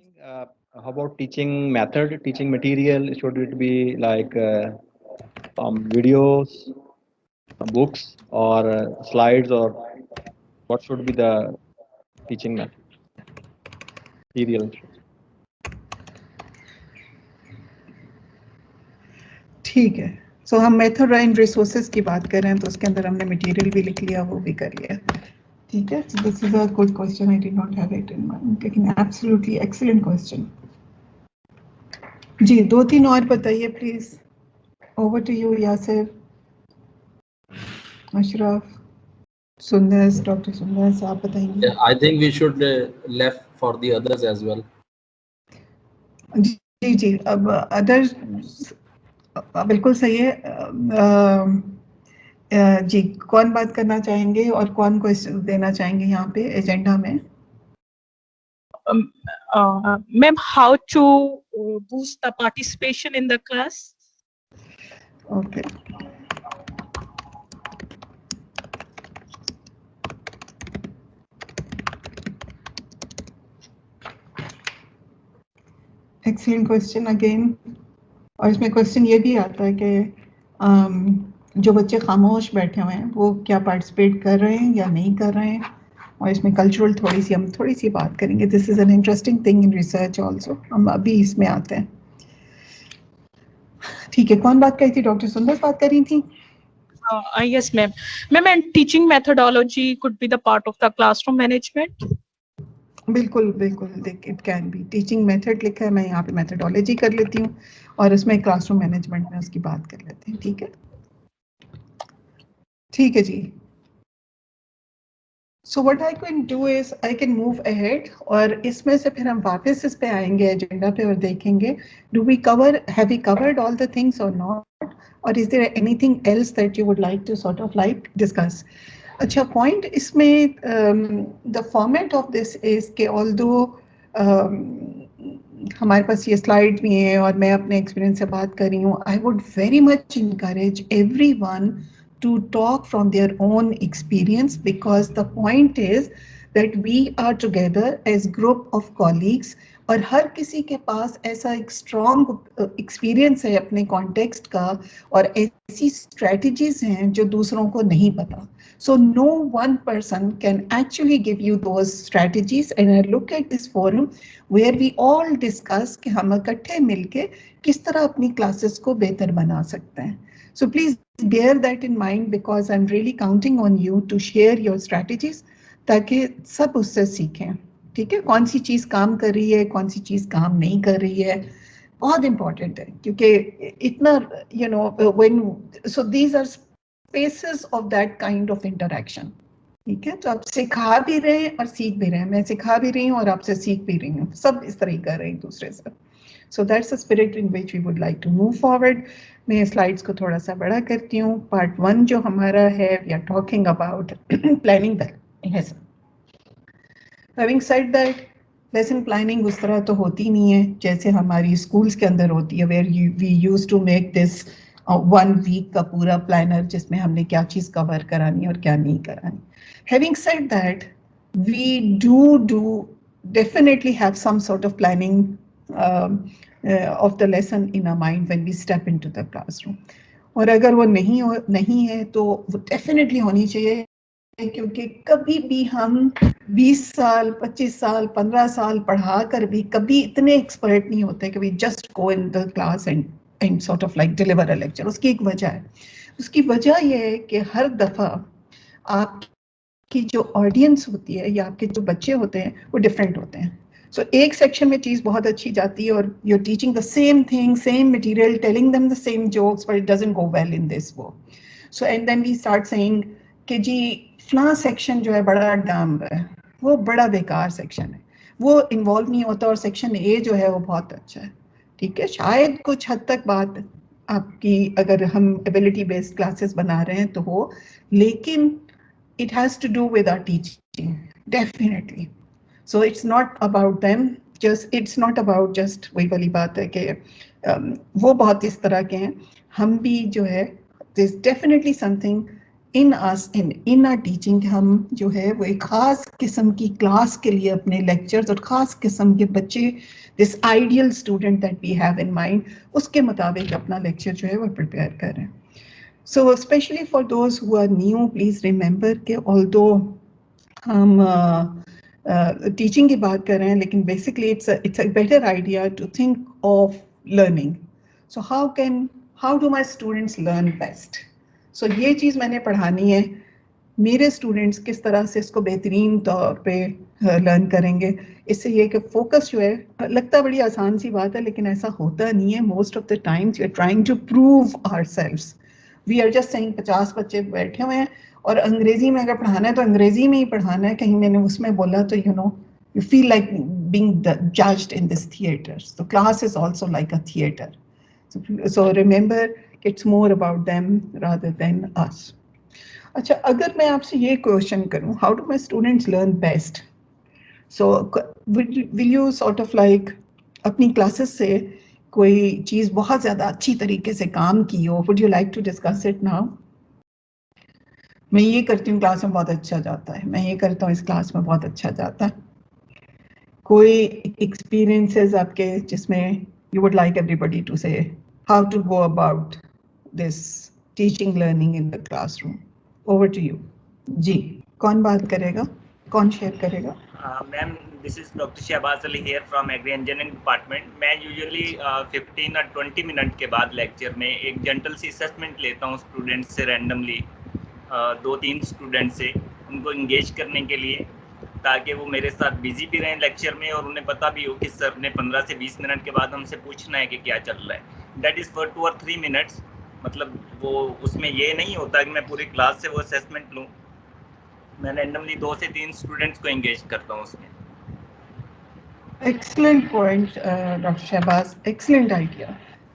How about teaching method, teaching material? Should it be like some videos, books, or slides, or what should be the teaching method, material? ٹھیک ہے. سو ہم method and resources کی بات کر رہے ہیں تو اس کے اندر ہم نے مٹیریل بھی لکھ لیا, وہ بھی کر لیا. ٹھیک ہے. This is a good question. I did not have it in mind, لیکن ایبسلیوٹلی ایکسلنٹ کوسچن. جی 2-3 اور بتائیے please. Over to you Yasir, Ashraf, Sundus, doctor سندس, آپ بتائیں گے. Yeah, I think we should left for the others as well. جی جی. اب other بالکل صحیح ہے. جی کون بات کرنا چاہیں گے اور کون کوسچن دینا چاہیں گے یہاں پہ ایجنڈا میں؟ Ma'am, how to boost the participation in the class? Okay. Excellent question again. اور اس میں کوسچن یہ بھی آتا ہے کہ جو بچے خاموش بیٹھے ہوئے ہیں وہ کیا پارٹیسپیٹ کر رہے ہیں یا نہیں کر رہے ہیں, اور اس میں کلچرل ہم تھوڑی سی بات کریں گے. This is an interesting thing in research also. ہم ابھی اس میں آتے ہیں. ٹھیک ہے. کون بات کری تھی؟ ڈاکٹر سندر بات کر رہی تھی. Yes, ma'am. Ma'am, and teaching methodology could be the part of the classroom management. بالکل بالکل. It can be. Teaching method لکھا ہے, میں یہاں پہ میتھڈالوجی کر لیتی ہوں اور اس میں کلاس روم مینجمنٹ میں اس کی بات کر لیتے ہیں. ٹھیک ہے. ٹھیک ہے جی. So what I can do is I can move ahead, اور اس میں سے پھر ہم واپس اس پہ آئیں گے ایجنڈا پہ اور دیکھیں گے do we cover, have we covered all the things اور ناٹ, اور is there anything else that you would like to sort of like discuss. اچھا پوائنٹ اس میں دا فارمیٹ آف دس از کہ آلدو ہمارے پاس یہ سلائڈ بھی ہیں اور میں اپنے ایکسپیرینس سے بات کر رہی ہوں, I would very much encourage every one to talk from their own experience, because the point is that we are together as group of colleagues اور ہر کسی کے پاس ایسا ایک اسٹرانگ ایکسپیرئنس ہے اپنے کانٹیکسٹ کا اور ایسی اسٹریٹجیز ہیں جو دوسروں کو نہیں پتا. So no one person can actually give you those strategies, and I look at this forum where we all discuss کہ ہم اکٹھے مل کے کس طرح اپنی کلاسز کو بہتر بنا سکتے ہیں. So please bear that in mind, because I'm really counting on you to share your strategies تاکہ سب اس سے سیکھیں. ٹھیک ہے. کون سی چیز کام کر رہی ہے, کون سی چیز کام نہیں کر رہی ہے, بہت امپورٹنٹ ہے. کیونکہ اتنا when so these are spaces of that kind of interaction. ٹھیک ہے. تو آپ سکھا بھی رہے ہیں اور سیکھ بھی رہے ہیں, میں سکھا بھی رہی ہوں اور آپ سے سیکھ بھی رہی ہوں, سب اس طرح ہی کر رہے ہیں ایک دوسرے سے. So that's the spirit in which we would like to move forward. میں سلائڈس کو تھوڑا سا بڑا کرتی ہوں. پارٹ 1 جو ہمارا ہے, we are talking about planning the lesson. Having said that, lesson planning اس طرح تو ہوتی نہیں ہے جیسے ہماری اسکولس کے اندر ہوتی ہے, where we use to make this 1 week کا پورا پلانر جس میں ہم نے کیا چیز کور کرانی اور کیا نہیں کرانی. Having said that, we do definitely have some sort of planning of the lesson in our mind when we step into the classroom. اور اگر وہ نہیں ہے تو وہ ڈیفینیٹلی ہونی چاہیے, کیونکہ کبھی بھی ہم 20 سال 25 سال 15 سال پڑھا کر بھی کبھی اتنے ایکسپرٹ نہیں ہوتے کہ we just go in the class and sort of like deliver a lecture. اس کی ایک وجہ ہے. اس کی وجہ یہ ہے کہ ہر دفعہ آپ کی جو آڈینس ہوتی ہے یا آپ کے جو بچے ہوتے ہیں وہ ڈفرینٹ ہوتے ہیں. سو ایک سیکشن میں چیز بہت اچھی جاتی ہے اور you are teaching the same thing, same material, telling them the same jokes, but it doesn't go well in this وہ. So and then we start seeing کہ جی فلاں سیکشن جو ہے بڑا ڈم ہے, وہ بڑا بیکار سیکشن ہے, وہ انوالو نہیں ہوتا, اور سیکشن اے جو ہے وہ بہت اچھا ہے. ٹھیک ہے. شاید کچھ حد تک بات آپ کی اگر ہم ایبلٹی بیسڈ کلاسز بنا رہے ہیں تو ہو, لیکن it has to do with our teaching, definitely. So it's not about them, it's not about just وہی والی بات ہے کہ وہ بہت اس طرح کے ہیں, ہم بھی جو ہے there's definitely something in us in our teaching ہم جو ہے وہ ایک خاص قسم کی کلاس کے لیے اپنے لیکچرز اور خاص قسم کے بچے this ideal student that we have in mind اس کے مطابق اپنا لیکچر جو ہے وہ پریپیئر کر رہے ہیں. So especially for those who are new, please remember کہ although ہم ٹیچنگ کی بات کر رہے ہیں لیکن basically it's a better idea to think of learning. So how do my students learn best? So یہ چیز میں نے پڑھانی ہے. میرے اسٹوڈنٹس کس طرح سے اس کو بہترین طور پہ لرن کریں گے. اس سے یہ کہ فوکس جو ہے لگتا بڑی آسان سی بات ہے لیکن ایسا ہوتا نہیں ہے. Most of the times you are trying to prove ourselves. We are just saying 50 بچے بیٹھے ہوئے ہیں اور انگریزی میں اگر پڑھانا ہے تو انگریزی میں ہی پڑھانا ہے. کہیں میں نے اس میں بولا تو you feel like being judged in this theater. So class is also like a theater. So remember, it's more about them rather than us. اچھا اگر میں آپ سے یہ کوشچن کروں, how do my students learn best? So will you sort of like اپنی classes سے کوئی چیز بہت زیادہ اچھی طریقے سے کام کی ہو, would you like to discuss it now? میں یہ کرتی ہوں کلاس میں بہت اچھا جاتا ہے, میں یہ کرتا ہوں اس کلاس میں بہت اچھا جاتا ہے. کوئی ایکسپیرینسز آپ کے جس میں you would like everybody to say how to go about this teaching learning in the classroom. Over to you. جی کون بات کرے گا, کون شیئر کرے گا؟ Ma'am this is doctor Shahbaz Ali here from agri engineering department. میں یوزلی 15 اور 20 منٹ کے بعد لیکچر میں ایک جنٹل سی اسسمنٹ لیتا ہوں اسٹوڈنٹس سے رینڈملی, 2-3 اسٹوڈنٹ سے, ان کو انگیج کرنے کے لیے تاکہ وہ میرے ساتھ بزی بھی رہیں لیکچر میں اور انہیں پتہ بھی ہو کہ سر نے 15 سے 20 منٹ کے بعد ہم سے پوچھنا ہے کہ کیا چل رہا ہے. دیٹ از فار 2 اور 3 منٹس. مطلب وہ اس میں یہ نہیں ہوتا کہ میں پوری کلاس سے وہ اسیسمنٹ لوں. میں رینڈملی 2 سے 3 اسٹوڈنٹس کو انگیج کرتا ہوں اس میں. Excellent point doctor Shahbaz, excellent idea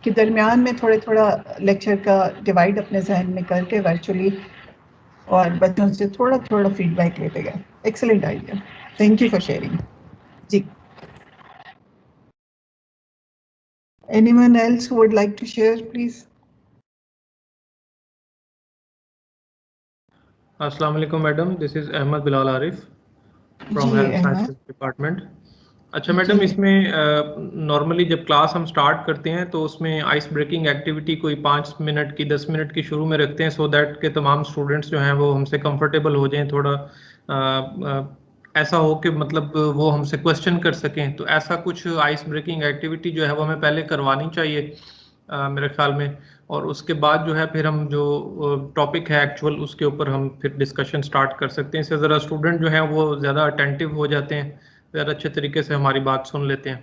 کہ درمیان میں تھوڑا لیکچر کا ڈیوائڈ اپنے ذہن میں کر کے ورچولی اور بچوں سے تھوڑا فیڈ بیک لیتے گئے. Excellent idea, thank you for sharing. جی anyone else who would like to share please? السلام علیکم madam, this is Ahmed Bilal Arif from جی ہیلتھ احمد. Sciences department. اچھا میڈم, جی. اس میں نارملی جب کلاس ہم سٹارٹ کرتے ہیں تو اس میں آئس بریکنگ ایکٹیویٹی کوئی 5 منٹ کی 10 منٹ کی شروع میں رکھتے ہیں سو دیٹ کہ تمام اسٹوڈنٹس جو ہیں وہ ہم سے کمفرٹیبل ہو جائیں, تھوڑا ایسا ہو کہ مطلب وہ ہم سے کوشچن کر سکیں. تو ایسا کچھ آئس بریکنگ ایکٹیویٹی جو ہے وہ ہمیں پہلے کروانی چاہیے میرے خیال میں, اور اس کے بعد جو ہے پھر ہم جو ٹاپک ہے ایکچوئل اس کے اوپر ہم پھر ڈسکشن سٹارٹ کر سکتے ہیں. اس سے ذرا اسٹوڈنٹ جو ہیں وہ زیادہ اٹینٹیو ہو جاتے ہیں, زیادہ اچھے طریقے سے ہماری بات سن لیتے ہیں.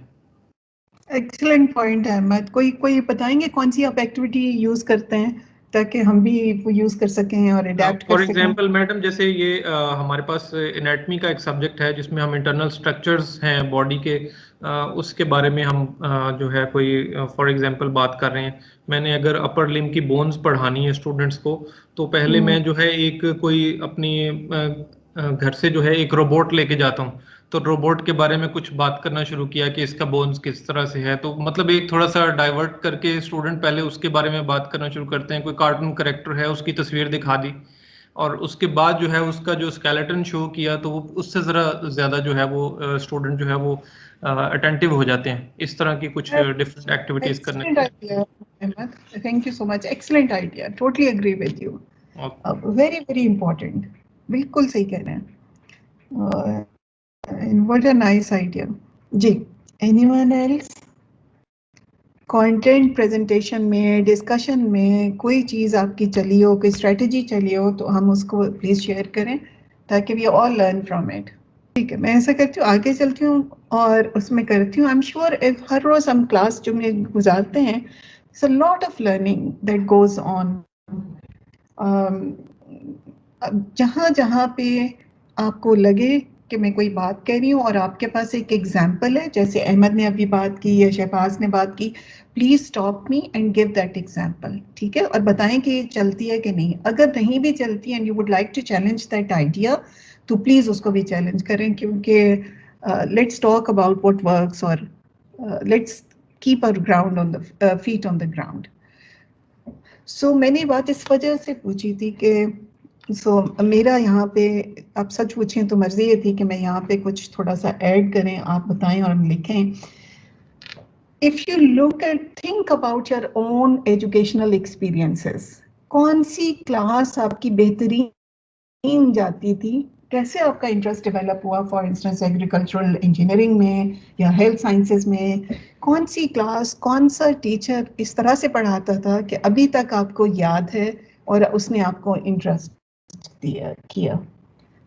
Excellent point Ahmed. کوئی بتائیں گے کون سی آپ ایکٹیویٹی یوز کرتے ہیں تاکہ ہم بھی وہ یوز کر سکیں اور اڈیپٹ فار کر سکیں؟ ایگزامپل میڈم, جیسے یہ ہمارے پاس انیٹمی کا ایک سبجیکٹ ہے جس میں ہم انٹرنل اسٹرکچرز ہیں باڈی کے, اس کے بارے میں ہم جو ہے کوئی فار ایگزامپل بات کر رہے ہیں. میں نے اگر اپر لم کی بونز پڑھانی ہے اسٹوڈنٹس کو تو پہلے میں جو ہے ایک کوئی اپنی گھر سے جو ہے ایک روبوٹ لے کے جاتا ہوں, تو روبوٹ کے بارے میں کچھ بات کرنا شروع کیا کہ اس کا بونز کس طرح سے ہے. تو مطلب ایک تھوڑا سا ڈائیورٹ کر کے اسٹوڈنٹ پہلے اس کے بارے میں بات کرنا شروع کرتے ہیں. کوئی کارٹون کریکٹر ہے اس کی تصویر دکھا دی اور اس کے بعد جو ہے اس کا جو اسکیلیٹن شو کیا, تو وہ اس سے ذرا زیادہ جو ہے وہ اسٹوڈنٹ جو ہے وہ اٹینٹیو ہو جاتے ہیں. اس طرح کی کچھ ڈفرینٹ ایکٹیویٹیز کرنے. Thank you so much, excellent idea, totally agree with you. Very very important, بالکل صحیح کہہ رہے ہیں. What a nice idea. جی anyone else? Content presentation میں, ڈسکشن میں کوئی چیز آپ کی چلی ہو, کوئی اسٹریٹجی چلی ہو تو ہم اس کو پلیز شیئر کریں تاکہ وی آل لرن فرام اٹ. ٹھیک ہے, میں ایسا کرتی ہوں, آگے چلتی ہوں اور اس میں کرتی ہوں. آئی ایم شیور ہر روز ہم کلاس جو میں گزارتے ہیں, it's a lot of learning that goes on. جہاں جہاں پہ آپ کو لگے کہ میں کوئی بات کہہ رہی ہوں اور آپ کے پاس ایک ایگزامپل ہے, جیسے احمد نے ابھی بات کی یا شہباز نے بات کی, please stop me and give that example. ٹھیک ہے, اور بتائیں کہ یہ چلتی ہے کہ نہیں. اگر نہیں بھی چلتی and you would like to challenge that idea تو پلیز اس کو بھی چیلنج کریں, کیونکہ let's talk about what works اور let's keep our ground on the feet on the ground. So میں نے بات اس وجہ سے پوچھی تھی کہ سو میرا یہاں پہ آپ سچ پوچھیں تو مرضی یہ تھی کہ میں یہاں پہ کچھ تھوڑا سا ایڈ کریں, آپ بتائیں اور ہم لکھیں. If you look at, think about your own educational experiences. کون سی کلاس آپ کی بہترین جاتی تھی, کیسے آپ کا انٹرسٹ ڈیولپ ہوا, فار انسٹنس ایگریکلچرل انجینئرنگ میں یا ہیلتھ سائنسز میں, کون سی کلاس, کون سا ٹیچر اس طرح سے پڑھاتا تھا کہ ابھی تک آپ کو یاد ہے اور اس نے آپ کو انٹرسٹ کیا.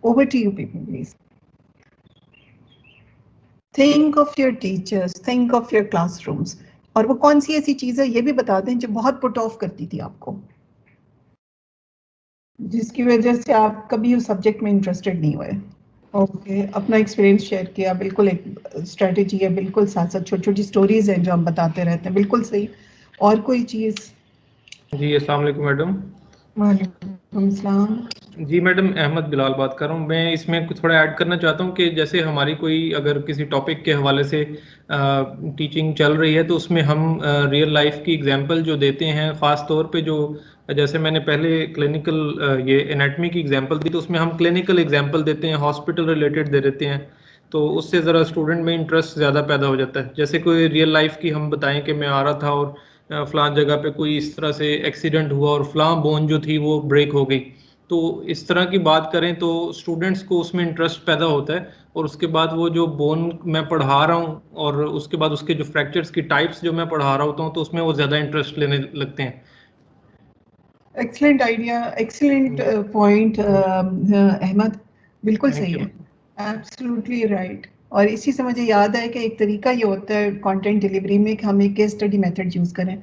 Over to you people please. Think of your teachers, think of your classrooms. اور وہ کون سی ایسی چیز ہے یہ بھی بتا دیں جو بہت پٹ آف کرتی تھی آپ کو, جس کی وجہ سے آپ کبھی اس سبجیکٹ میں انٹرسٹڈ نہیں ہوئے. اوکے, اپنا ایکسپیرینس شیئر کیا, بالکل ایک اسٹریٹجی ہے, بالکل ساتھ ساتھ چھوٹی چھوٹی اسٹوریز ہیں جو ہم بتاتے رہتے ہیں, بالکل صحیح. اور کوئی چیز؟ جی السلام علیکم میڈم. وعلیکم السلام. جی میڈم, احمد بلال بات کر رہا ہوں. میں اس میں کچھ تھوڑا ایڈ کرنا چاہتا ہوں کہ جیسے ہماری کوئی اگر کسی ٹاپک کے حوالے سے ٹیچنگ چل رہی ہے تو اس میں ہم ریئل لائف کی ایگزامپل جو دیتے ہیں, خاص طور پہ جو جیسے میں نے پہلے کلینکل یہ انیٹمی کی ایگزامپل دی, تو اس میں ہم کلینکل ایگزامپل دیتے ہیں, ہاسپٹل ریلیٹڈ دے دیتے ہیں, تو اس سے ذرا اسٹوڈنٹ میں انٹرسٹ زیادہ پیدا ہو جاتا ہے. جیسے کوئی ریئل لائف کی ہم بتائیں کہ میں آ رہا تھا اور فلاں جگہ پہ کوئی اس طرح سے ایکسیڈنٹ ہوا اور فلاں بون جو تھی وہ بریک ہو گئی, تو اس طرح کی بات کریں تو اسٹوڈنٹس کو اس میں انٹرسٹ پیدا ہوتا ہے. اور اس کے بعد وہ جو بون میں پڑھا رہا ہوں اور اس کے بعد اس کے جو فریکچرز کی ٹائپس جو میں پڑھا رہا ہوتا ہوں تو اس میں وہ زیادہ انٹرسٹ لینے لگتے ہیں. Excellent idea, excellent point Ahmed, بالکل صحیح ہے, ایبسلیوٹلی رائٹ. اور اسی سے مجھے یاد ہے کہ ایک طریقہ یہ ہوتا ہے کانٹینٹ ڈلیوری میں کہ ہم ایک کیس اسٹڈی میتھڈ یوز کریں,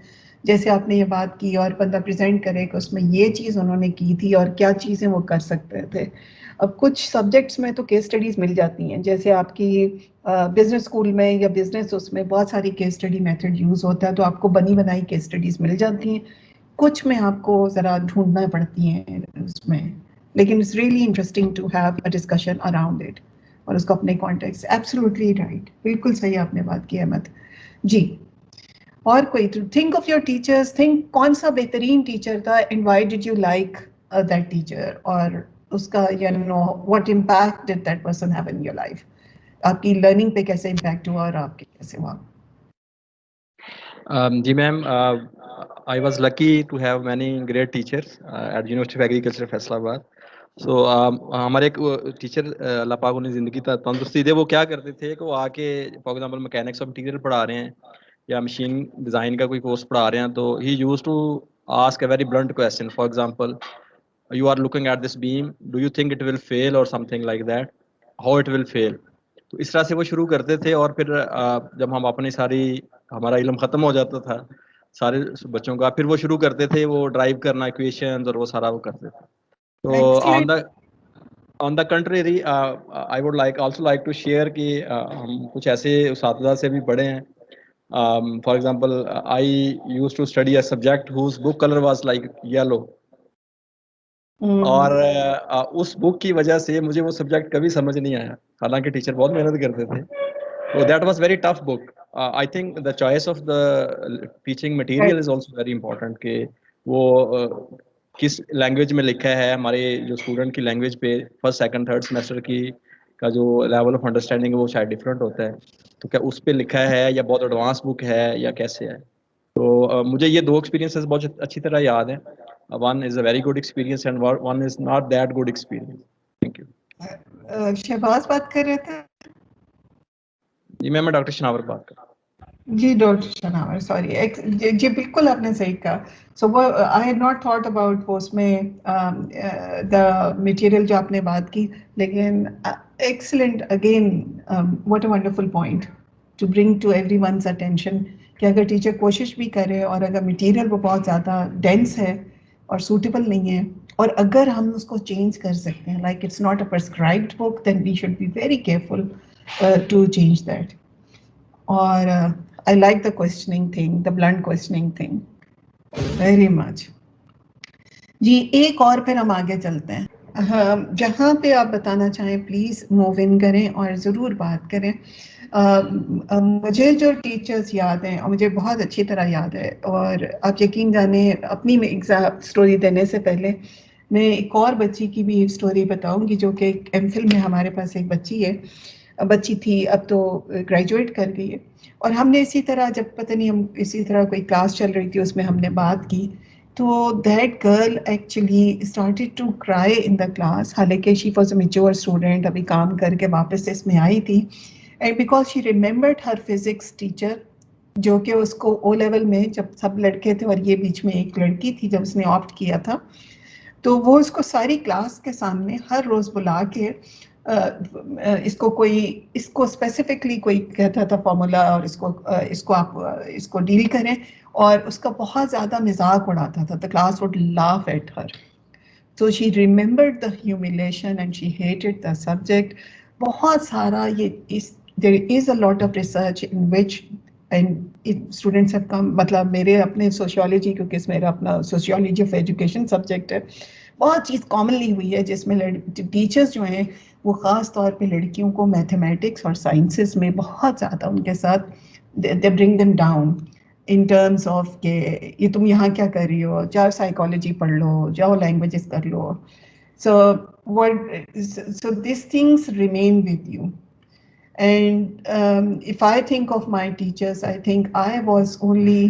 جیسے آپ نے یہ بات کی اور بندہ پریزنٹ کرے کہ اس میں یہ چیز انہوں نے کی تھی اور کیا چیزیں وہ کر سکتے تھے. اب کچھ سبجیکٹس میں تو کیس اسٹڈیز مل جاتی ہیں, جیسے آپ کی بزنس اسکول میں یا بزنس اس میں بہت ساری کیس اسٹڈی میتھڈ یوز ہوتا ہے, تو آپ کو بنی بنائی کیس اسٹڈیز مل جاتی ہیں. کچھ میں آپ کو ذرا ڈھونڈنا پڑتی ہیں اس میں, لیکن it's really interesting to have a discussion around it اور اس کو اپنے کانٹیکس. ایبسلیوٹلی رائٹ, بالکل صحیح آپ نے بات کی احمد جی. اور کوئی, to think of your teachers, think کون سا بہترین ٹیچر تھا and why did you like that teacher, اور اس کا you know what impact did that person have in your life, آپ کی لرننگ پہ کیسے امپیکٹ ہوا اور آپ کے کیسے ہوا. جی میم, I was lucky to have many great teachers at University of Agriculture Faisal آباد. سو ہمارے ایک ٹیچر اللہ پاک انہیں زندگی تندرستی دے, وہ کیا کرتے تھے کہ وہ آ کے for example mechanics of material پڑھا رہے ہیں یا مشین ڈیزائن کا کوئی کورس پڑھا رہے ہیں, تو he use to ask a very blunt question. For example, you are looking at this beam, do you think it will fail or something like that, how it will fail. تو اس طرح سے وہ شروع کرتے تھے, اور پھر جب ہم اپنی ساری ہمارا علم ختم ہو جاتا تھا سارے بچوں کا, پھر وہ شروع کرتے تھے وہ ڈرائیو کرنا ایکویشنز اور وہ سارا وہ کرتے تھے. تو on the contrary, I would also like to share کہ ہم کچھ ایسے اساتذہ سے بھی پڑھے ہیں. For example, I used to study a subject whose book color was like yellow. اور اس بک کی وجہ سے مجھے وہ سبجیکٹ کبھی سمجھ نہیں آیا, حالانکہ ٹیچر بہت محنت کرتے تھے. So that was very tough book. I think the choice of the teaching material is also very important, کہ وہ کس لینگویج میں لکھا ہے. ہمارے جو اسٹوڈنٹ کی لینگویج پہ فرسٹ سیکنڈ تھرڈ سیمسٹر کی کا جو لیول آف انڈرسٹینڈنگ ہے وہ شاید ڈفرینٹ ہوتا ہے, تو کیا اس پہ لکھا ہے یا بہت ایڈوانس بک ہے یا کیسے ہے. تو مجھے یہ دو ایکسپیرینسز بہت اچھی طرح یاد ہیں. One is a very good experience and one is not that good experience. Thank you. Shahbaz بات کر رہے تھے. جی میں ڈاکٹر شناور بات کر رہا ہوں. جی ڈاکٹر شناور, سوری جی بالکل آپ نے صحیح کہا. سو وہ I had not thought about وہ اس میں دا مٹیریل جو آپ نے بات کی, لیکن excellent again, what a wonderful point to bring to everyone's attention, کہ اگر ٹیچر کوشش بھی کرے اور اگر مٹیریل وہ بہت زیادہ ڈینس ہے اور سوٹیبل نہیں ہے, اور اگر ہم اس کو چینج کر سکتے ہیں, like it's not a prescribed book, then we should be very careful to change that. اور I like the questioning thing, the blunt questioning thing, very much. جی ایک اور پھر ہم آگے چلتے ہیں. جہاں پہ آپ بتانا چاہیں پلیز موو ان کریں اور ضرور بات کریں. مجھے جو ٹیچرز یاد ہیں, اور مجھے بہت اچھی طرح یاد ہے, اور آپ یقین جانیں اپنی اسٹوری دینے سے پہلے میں ایک اور بچی کی بھی اسٹوری بتاؤں گی جو کہ ایم فل میں ہمارے پاس ایک بچی تھی, اب تو گریجویٹ کر گئی ہے, اور ہم نے اسی طرح جب پتہ نہیں ہم اسی طرح کوئی کلاس چل رہی تھی اس میں ہم نے بات کی, تو that girl actually started to cry in the class, حالانکہ she was a mature student, ابھی کام کر کے واپس اس میں آئی تھی, and because she remembered her physics teacher جو کہ اس کو او لیول میں جب سب لڑکے تھے اور یہ بیچ میں ایک لڑکی تھی جب اس نے آپٹ کیا تھا, تو وہ اس کو ساری کلاس کے سامنے ہر روز بلا کے اس کو اسپیسیفکلی کوئی کہتا تھا فارمولا اور اس کو آپ اس کو ڈیل کریں, اور اس کا بہت زیادہ مذاق اڑاتا تھا. The class would laugh at her. So she remembered the humiliation and she hated the subject. بہت سارا there is a lot of research in which and students have come, مطلب میرے اپنے سوشیولوجی, کیونکہ اس میرا اپنا سوشیولوجی آف ایجوکیشن سبجیکٹ ہے, بہت چیز کامنلی ہوئی ہے جس میں ٹیچرز جو ہیں وہ خاص طور پہ لڑکیوں کو میتھمیٹکس اور سائنسز میں بہت زیادہ ان کے ساتھ they bring them down in terms of کہ یہ تم یہاں کیا کر رہی ہو, جاؤ سائیکالوجی پڑھ لو, جاؤ لینگویجز کر لو. So these things remain with you. And if I think of my teachers, I think I was only,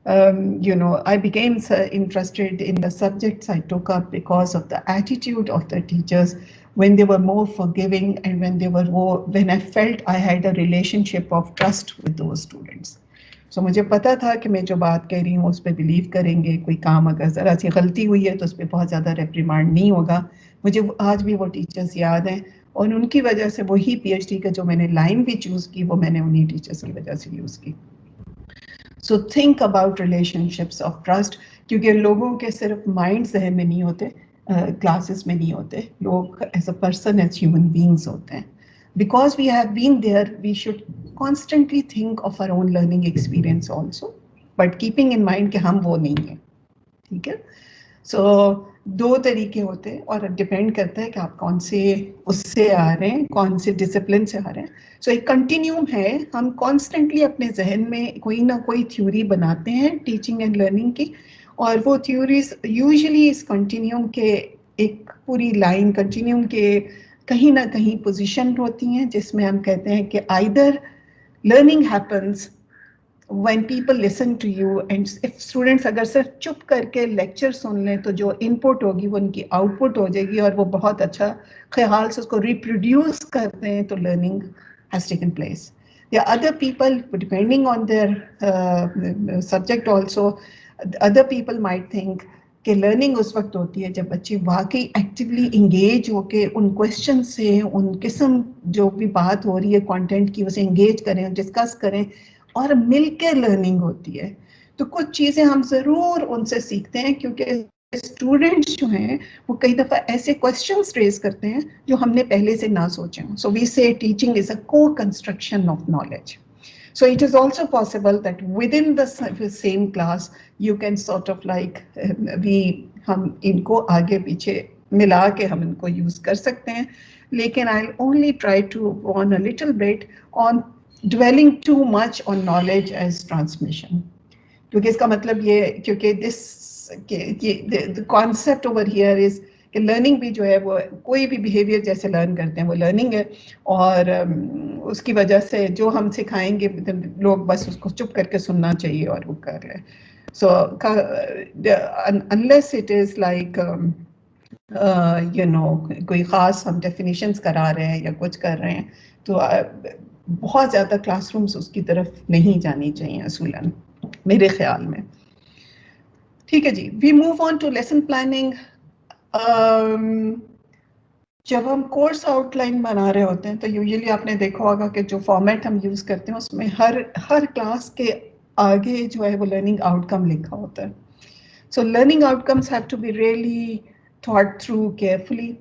I became interested in the subjects I took up because of the attitude of the teachers, when they were more forgiving and when I felt I had a relationship of trust with those students. So مجھے پتا تھا کہ میں جو بات کہہ رہی ہوں اس پہ بلیو کریں گے, کوئی کام اگر ذرا سی غلطی ہوئی ہے تو اس پہ بہت زیادہ ریپریمانڈ نہیں ہوگا. مجھے آج بھی وہ ٹیچرز یاد ہیں, اور ان کی وجہ سے وہی پی ایچ ڈی کا جو میں نے لائن بھی چوز کی وہ میں نے انہی ٹیچرز کی وجہ سے یوز کی. So think about relation ships of trust, کیونکہ لوگوں کے صرف مائنڈ ذہن میں نہیں ہوتے, کلاسز میں نہیں ہوتے, لوگ as a person as human beings ہوتے ہیں. Because we have been there, we should constantly think of our own learning experience also, but keeping in mind کہ ہم وہ نہیں ہیں. ٹھیک ہے, سو دو طریقے ہوتے ہیں اور ڈپینڈ کرتا ہے کہ آپ کون سے اس سے آ رہے ہیں, کون سے ڈسپلن سے آ رہے ہیں. سو ایک کنٹینیوم ہے, ہم کانسٹنٹلی اپنے ذہن میں کوئی نہ کوئی تھیوری بناتے ہیں ٹیچنگ اینڈ لرننگ کی, اور وہ تھیوریز یوزلی اس کنٹینیوم کے ایک پوری لائن کنٹینیوم کے کہیں نہ کہیں پوزیشن ہوتی ہیں جس میں ہم کہتے ہیں کہ either learning happens when people listen to you, and if students اگر صرف چپ کر کے لیکچر سن لیں تو جو ان پٹ ہوگی وہ ان کی آؤٹ پٹ ہو جائے گی, اور وہ بہت اچھا خیال سے اس کو ریپروڈیوس کرتے ہیں تو learning has taken place. There are other people, depending on their subject also, other people might think کہ لرننگ اس وقت ہوتی ہے جب بچے واقعی ایکٹیولی انگیج ہو کے ان کوشچن سے, ان قسم جو بھی بات ہو رہی ہے کانٹینٹ کی اسے انگیج کریں, ڈسکس کریں, اور مل کے لرننگ ہوتی ہے. تو کچھ چیزیں ہم ضرور ان سے سیکھتے ہیں, کیونکہ اسٹوڈنٹس جو ہیں وہ کئی دفعہ ایسے کوشچنس ریز کرتے ہیں جو ہم نے پہلے سے نہ سوچے ہوں. سو وی سے ٹیچنگ از اے کو construction of knowledge. So it is also possible that within the same class you can sort of like ہم ان کو آگے پیچھے ملا کے ہم ان کو یوز کر سکتے ہیں, لیکن I'll only try to go on a little bit on dwelling too much on knowledge as transmission. کیونکہ اس کا مطلب یہ, کیونکہ the concept over here is کہ لرننگ بھی جو ہے وہ کوئی بھی بیہیویئر جیسے لرن کرتے ہیں وہ لرننگ ہے, اور اس کی وجہ سے جو ہم سکھائیں گے لوگ بس اس کو چپ کر کے سننا چاہیے اور وہ کر لیں. سو unless it is like کوئی خاص ہم ڈیفینیشنز کرا رہے ہیں یا کچھ کر رہے ہیں تو بہت زیادہ کلاس رومز اس کی طرف نہیں جانی چاہیے اصولاً میرے خیال میں. ٹھیک ہے جی, we move on to lesson planning. جب ہم کورس آؤٹ لائن بنا رہے ہوتے ہیں تو یوزلی آپ نے دیکھا ہوگا کہ جو فارمیٹ ہم یوز کرتے ہیں اس میں ہر کلاس کے آگے جو ہے وہ لرننگ آؤٹ کم لکھا ہوتا ہے. So learning out comes have to be really thought through carefully.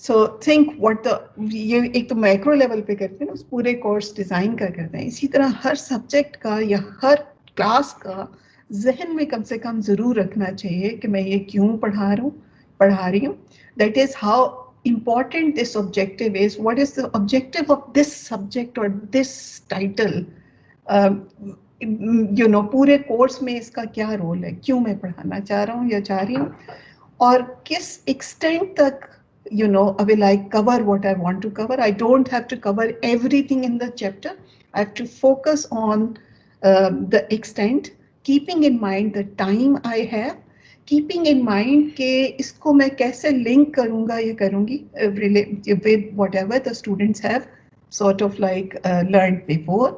So think what یہ ایک تو مائکرو لیول پہ کرتے ہیں اس پورے کورس ڈیزائن کا کرتے ہیں, اسی طرح ہر سبجیکٹ کا یا ہر کلاس کا ذہن میں کم سے کم ضرور رکھنا چاہیے کہ میں یہ کیوں پڑھا رہی ہوں. That is how important this objective is. What is the objective of this subject or this title? پورے کورس میں اس کا کیا رول ہے, کیوں میں پڑھانا چاہ رہا ہوں یا چاہ رہی ہوں. اور کس ایکسٹینٹ تک will I cover what I want to cover. I don't have to cover everything in the chapter. I have to focus on the extent, keeping in mind the time I have, keeping in mind کہ اس کو میں کیسے link کروں گا یا کروں گی with whatever the students have sort of like learned before.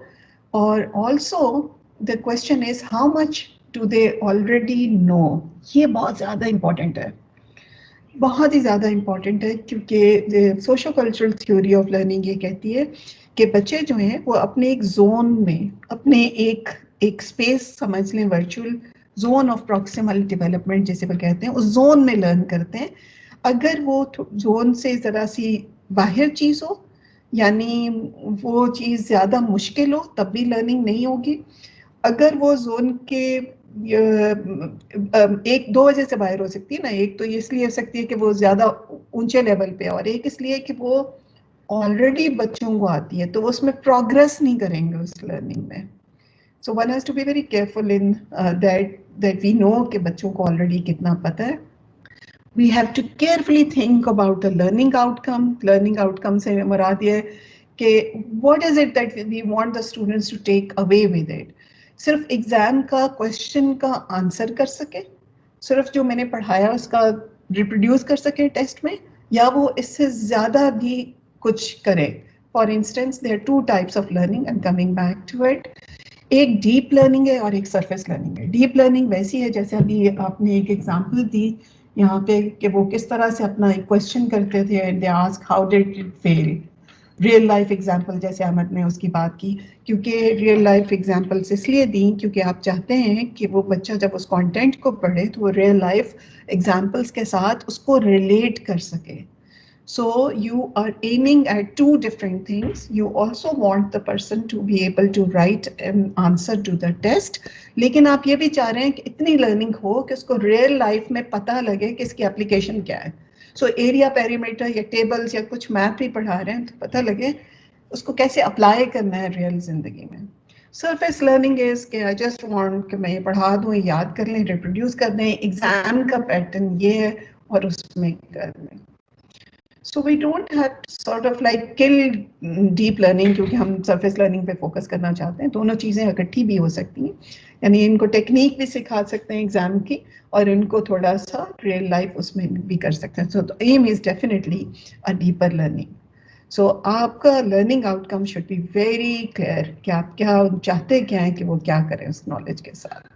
Or also the question is how much do they already know. یہ بہت زیادہ امپورٹنٹ ہے, بہت ہی زیادہ امپورٹنٹ ہے, کیونکہ socio cultural theory of learning یہ کہتی ہے کہ بچے جو ہیں وہ اپنے ایک زون میں, اپنے ایک اسپیس سمجھ لیں, virtual zone of proximal development جیسے وہ کہتے ہیں, اس زون میں لرن کرتے ہیں. اگر وہ زون سے ذرا سی باہر چیز ہو, یعنی وہ چیز زیادہ مشکل ہو, تب بھی لرننگ نہیں ہوگی. اگر وہ زون کے ایک دو وجہ سے باہر ہو سکتی ہے نا, ایک تو اس لیے ہو سکتی ہے کہ وہ زیادہ اونچے لیول پہ, اور ایک اس لیے کہ وہ آلریڈی بچوں کو آتی ہے تو وہ اس میں پروگرس نہیں کریں گے اس لرننگ میں. So one has to be very careful in that we know کہ بچوں کو آلریڈی کتنا پتہ ہے. We have to carefully think about the learning outcome. Learning outcome سے مراد یہ ہے کہ what is it that we want the students to take away with it. صرف ایگزام کا کوشچن کا آنسر کر سکے, صرف جو میں نے پڑھایا اس کا ریپروڈیوس کر سکے ٹیسٹ میں, یا وہ اس سے زیادہ بھی کچھ کرے. For instance there are two types of learning and coming back to it. ایک ڈیپ لرننگ ہے اور ایک سرفیس لرننگ ہے. ڈیپ لرننگ ویسی ہے جیسے ابھی آپ نے ایک ایگزامپل دی یہاں پہ کہ وہ کس طرح سے اپنا ایک کوشچن کرتے تھے, they ask how did it fail. Real life example جیسے احمد نے اس کی بات کی, کیونکہ ریئل لائف ایگزامپلس اس لیے دیں کیونکہ آپ چاہتے ہیں کہ وہ بچہ جب اس کانٹینٹ کو پڑھے تو وہ ریئل لائف ایگزامپلس کے ساتھ اس کو ریلیٹ کر سکے. So you are aiming at two different things. You also want the person to be able to write an answer to the test. لیکن آپ یہ بھی چاہ رہے ہیں کہ اتنی لرننگ ہو کہ اس کو ریئل لائف میں پتہ لگے کہ اس کی اپلیکیشن کیا ہے. سو ایریا پیریمیٹر یا ٹیبلز یا کچھ میپ بھی پڑھا رہے ہیں تو پتہ لگے اس کو کیسے اپلائی کرنا ہے ریئل زندگی میں. سرفیس لرننگ از کہ آئی جسٹ وانٹ کہ میں یہ پڑھا دوں, یاد کر لیں, ریپروڈیوس کر دیں, ایگزام کا پیٹرن یہ ہے اور اس میں کر لیں. So we don't have to sort of like kill deep learning کیونکہ ہم surface learning پہ فوکس کرنا چاہتے ہیں. دونوں چیزیں اکٹھی بھی ہو سکتی ہیں, یعنی ان کو ٹیکنیک بھی سکھا سکتے ہیں ایگزام کی اور ان کو تھوڑا سا ریئل لائف اس میں بھی کر سکتے ہیں. So the aim is definitely a deeper learning. So آپ کا learning outcome should be very clear کہ آپ کیا چاہتے کیا ہیں کہ وہ کیا کریں اس نالج کے ساتھ.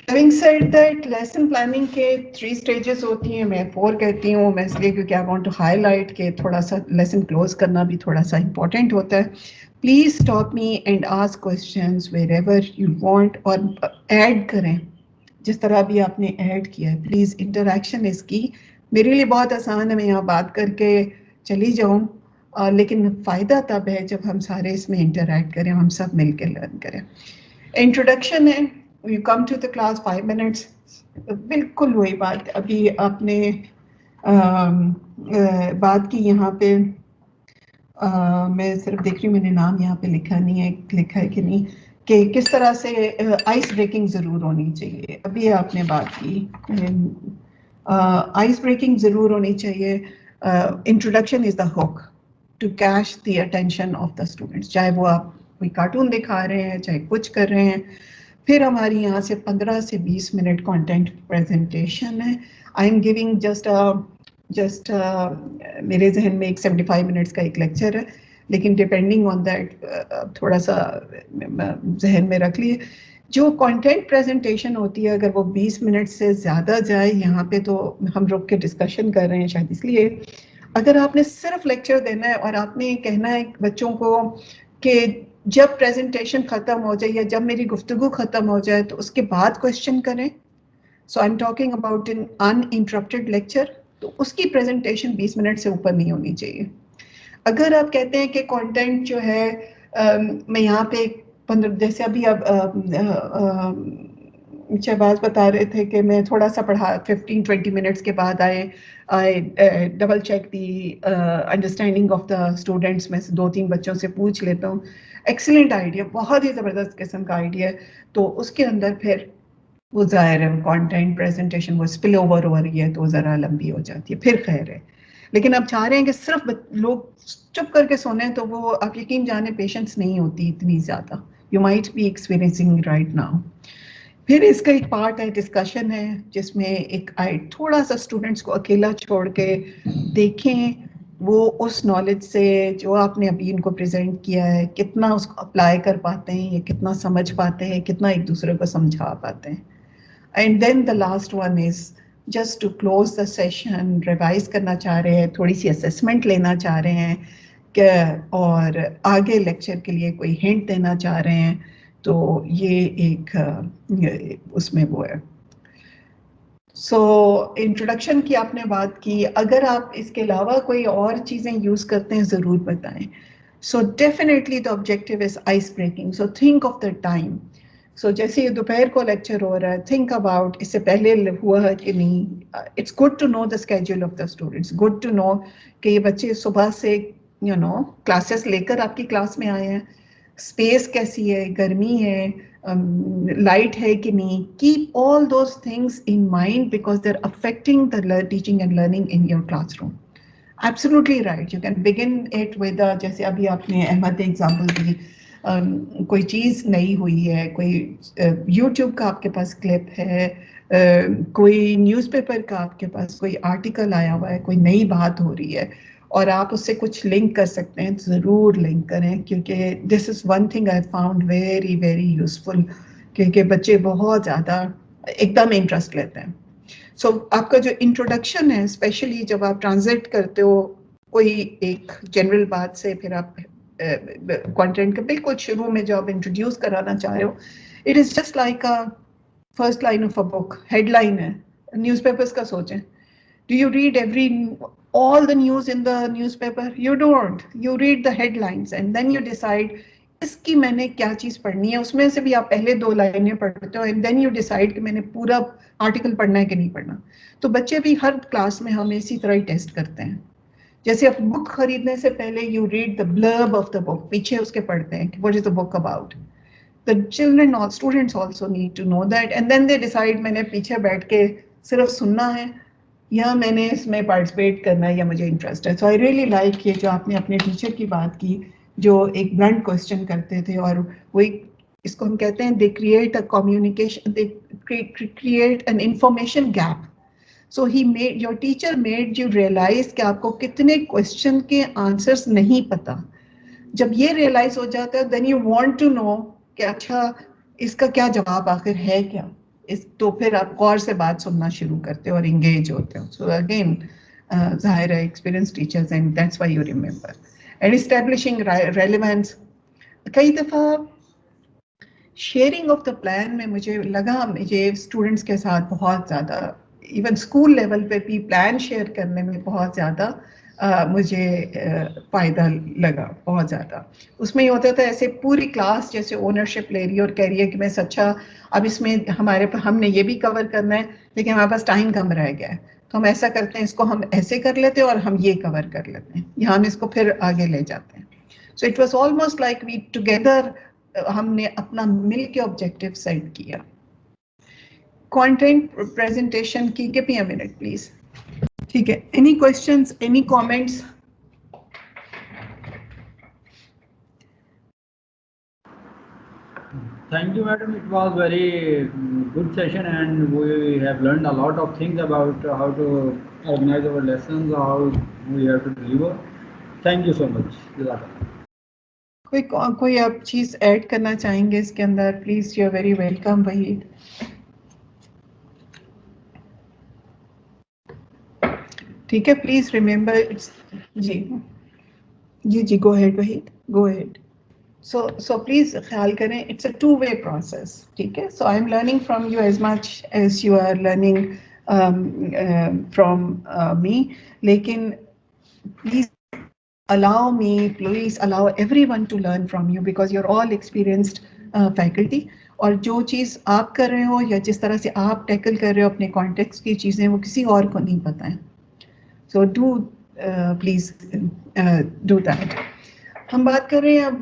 Having said that, lesson planning کے 3 stages ہوتی ہیں, میں 4 کہتی ہوں میں اس لیے کیونکہ I want to highlight کہ تھوڑا سا lesson close کرنا بھی تھوڑا سا important ہوتا ہے. Please stop me and ask questions wherever you want, اور add کریں جس طرح بھی آپ نے ایڈ کیا ہے. پلیز انٹریکشن اس کی. میرے لیے بہت آسان ہے, میں یہاں بات کر کے چلی جاؤں, لیکن فائدہ تب ہے جب ہم سارے اس میں انٹریکٹ کریں, ہم سب مل کے لرن کریں. انٹروڈکشن ہے, you come to the class 5 minutes. بالکل وہی بات ابھی آپ نے بات کی یہاں پہ. میں صرف دیکھ رہی ہوں میں نے نام یہاں پہ لکھا نہیں ہے, لکھا ہے کہ نہیں, کہ کس طرح سے آئس بریکنگ ضرور ہونی چاہیے. ابھی آپ نے بات کی آئس بریکنگ ضرور ہونی چاہیے. Introduction is the hook to catch the attention of the students, چاہے وہ آپ کوئی کارٹون دکھا رہے ہیں چاہے کچھ کر رہے ہیں. پھر ہماری یہاں سے 15 سے 20 منٹ کانٹینٹ پریزنٹیشن ہے. آئی ایم گیونگ جسٹ میرے ذہن میں ایک 75 منٹس کا ایک لیکچر ہے, لیکن ڈپینڈنگ آن دیٹ تھوڑا سا ذہن میں رکھ لیے. جو کانٹینٹ پریزنٹیشن ہوتی ہے اگر وہ 20 منٹ سے زیادہ جائے, یہاں پہ تو ہم رک کے ڈسکشن کر رہے ہیں شاید اس لیے, اگر آپ نے صرف لیکچر دینا ہے اور آپ نے کہنا ہے بچوں کو کہ جب پریزنٹیشن ختم ہو جائے یا جب میری گفتگو ختم ہو جائے تو اس کے بعد کوشچن کریں. So I am talking about an interrupted lecture, تو اس کی پریزنٹیشن 20 منٹ سے اوپر نہیں ہونی چاہیے. اگر آپ کہتے ہیں کہ کانٹینٹ جو ہے میں یہاں پہ 15 جیسے ابھی اب شہباز بتا رہے تھے کہ میں تھوڑا سا پڑھا 15-20 منٹس کے بعد I double check the understanding of the students, میں سے 2-3 بچوں سے پوچھ لیتا ہوں. ایکسلنٹ آئیڈیا, بہت ہی زبردست قسم کا آئیڈیا ہے. تو اس کے اندر پھر وہ ظاہر ہے کانٹینٹ پریزنٹیشن وہ اسپل اوور ہو رہی ہے تو ذرا لمبی ہو جاتی ہے، پھر خیر ہے. لیکن اب چاہ رہے ہیں کہ صرف لوگ چپ کر کے سنیں تو وہ آپ یقین جانے پیشنس نہیں ہوتی اتنی زیادہ. You might be experiencing right now. پھر اس کا ایک پارٹ ہے ڈسکشن ہے جس میں ایک تھوڑا سا اسٹوڈنٹس کو اکیلا چھوڑ کے دیکھیں وہ اس نالج سے جو آپ نے ابھی ان کو پریزنٹ کیا ہے کتنا اس کو اپلائی کر پاتے ہیں یا کتنا سمجھ پاتے ہیں، کتنا ایک دوسرے کو سمجھا پاتے ہیں. And then the last one is just to close the session, revise کرنا چاہ رہے ہیں، تھوڑی سی اسیسمنٹ لینا چاہ رہے ہیں کہ اور آگے لیکچر کے لیے کوئی ہنٹ دینا چاہ رہے ہیں. تو یہ ایک اس میں وہ ہے. سو انٹروڈکشن کی آپ نے بات کی، اگر آپ اس کے علاوہ کوئی اور چیزیں یوز کرتے ہیں ضرور بتائیں. So definitely the objective is ice breaking. So think of the time. So جیسے یہ دوپہر کو لیکچر ہو رہا ہے، تھنک اباؤٹ اس سے پہلے ہوا ہے کہ نہیں. It's good to know the schedule of the students, good to know کہ یہ بچے صبح سے کلاسز لے کر آپ کی کلاس میں آئے ہیں، اسپیس کیسی ہے، گرمی ہے، لائٹ ہے کہ نہیں. Keep all those things in mind because they are affecting the teaching and learning in your classroom. Absolutely right. You can begin it with جیسے ابھی آپ نے احمد ایگزامپل دی، کوئی چیز نئی ہوئی ہے، کوئی یوٹیوب کا آپ کے پاس کلپ ہے، کوئی نیوز پیپر کا آپ کے پاس کوئی آرٹیکل آیا ہوا ہے، کوئی نئی بات ہو رہی ہے اور آپ اس سے کچھ لنک کر سکتے ہیں، ضرور لنک کریں کیونکہ this is one thing I found very very useful, کیونکہ بچے بہت زیادہ ایک دم انٹرسٹ لیتے ہیں. سو آپ کا جو انٹروڈکشن ہے اسپیشلی جب آپ ٹرانزیٹ کرتے ہو کوئی ایک جنرل بات سے پھر آپ کانٹینٹ کے بالکل شروع میں جو آپ انٹروڈیوس کرانا چاہ رہے ہو، it is just like first line of a book. Headline ہے نیوز پیپرس کا. سوچیں do you read all the news in the newspaper? You don't. You read the headlines and then you decide اس کی میں نے کیا چیز پڑھنی ہے. اس میں سے بھی آپ پہلے 2 لائنیں پڑھتے ہو and then you decide کہ میں نے پورا آرٹیکل پڑھنا ہے کہ نہیں پڑھنا. تو بچے بھی ہر کلاس میں ہم اسی طرح ہی ٹیسٹ کرتے ہیں. جیسے آپ بک خریدنے سے پہلے you read the blurb of the book, پیچھے اس کے پڑھتے ہیں کہ what is the book about. The children or students also need to know that and then they decide میں نے پیچھے بیٹھ کے صرف سننا ہے یا میں نے اس میں پارٹیسپیٹ کرنا ہے یا مجھے انٹرسٹ ہے. سو آئی ریئلی لائک یہ جو آپ نے اپنے ٹیچر کی بات کی جو ایک بلنٹ کوشچن کرتے تھے اور وہ اس کو ہم کہتے ہیں they create a communication, they create an information gap. So he made your teacher made you realize کہ آپ کو کتنے کوشچن کے آنسرس نہیں پتا. جب یہ ریئلائز ہو جاتا ہے then you want to know کہ اچھا اس کا کیا جواب آخر ہے کیا. تو پھر آپ غور سے بات سننا شروع کرتے ہو اور انگیج ہوتے ہو. سو اگین ظاہر ہے experience teachers and that's why you remember. And establishing relevance. کئی دفعہ شیئرنگ آف دا پلان میں مجھے لگا یہ اسٹوڈنٹس کے ساتھ بہت زیادہ ایون اسکول لیول پہ بھی پلان شیئر کرنے میں بہت زیادہ مجھے فائدہ لگا بہت زیادہ. اس میں یہ ہوتا تھا ایسے پوری کلاس جیسے اونرشپ لے رہی ہے اور کہہ رہی ہے کہ میں سچا اب اس میں ہم نے یہ بھی کور کرنا ہے لیکن ہمارے پاس ٹائم کم رہ گیا ہے تو ہم ایسا کرتے ہیں اس کو ہم ایسے کر لیتے ہیں اور ہم یہ کور کر لیتے ہیں یا ہم اس کو پھر آگے لے جاتے ہیں. So it was almost like we together ہم نے اپنا مل کے آبجیکٹیو سیٹ کیا. کنٹینٹ پریزنٹیشن کی give me a minute please. ٹھیک ہے. Any questions, any comments? Thank you, madam. It was very good session, and we have learned a lot of things about how to organize our lessons, how we have to deliver. Thank you so much. کوئی آپ چیز add کرنا چاہیں گے اس کے اندر؟ Please you are very welcome. Waheed ٹھیک ہے. پلیز ریمبر جی go ahead Waheed, go ahead. So please خیال کریں it's a two-way process. ٹھیک ہے. So I'm learning from you as much as you are learning from me. لیکن please allow everyone to learn from you because you're all experienced faculty. اور جو چیز آپ کر رہے ہو یا جس طرح سے آپ ٹیکل کر رہے ہو اپنے کانٹیکس کی چیزیں وہ کسی اور کو نہیں پتہ ہیں. So please do that. ہم بات کر رہے ہیں اب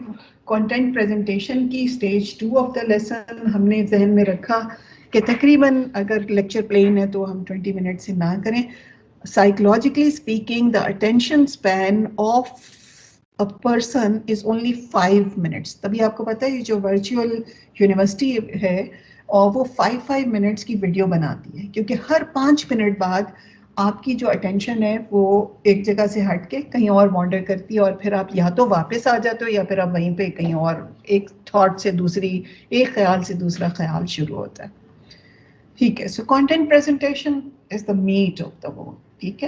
کنٹینٹ پریزنٹیشن کی. اسٹیج 2 آف دا لیسن ہم نے ذہن میں رکھا کہ تقریباً اگر لیکچر پلین ہے تو ہم 20 منٹ سے نہ کریں. Psychologically speaking, the attention span of a person is only 5 minutes. تبھی آپ کو پتہ ہے یہ جو ورچوئل یونیورسٹی ہے اور وہ 5 منٹس کی ویڈیو بناتی ہے, کیونکہ ہر 5 منٹ بعد آپ کی جو اٹینشن ہے وہ ایک جگہ سے ہٹ کے کہیں اور وانڈر کرتی ہے, اور پھر آپ یا تو واپس آ جاتے ہو یا پھر آپ وہیں پہ کہیں اور ایک تھاٹ سے دوسری, ایک خیال سے دوسرا خیال شروع ہوتا ہے. ٹھیک ہے, so content presentation is the meat of the work. ٹھیک ہے,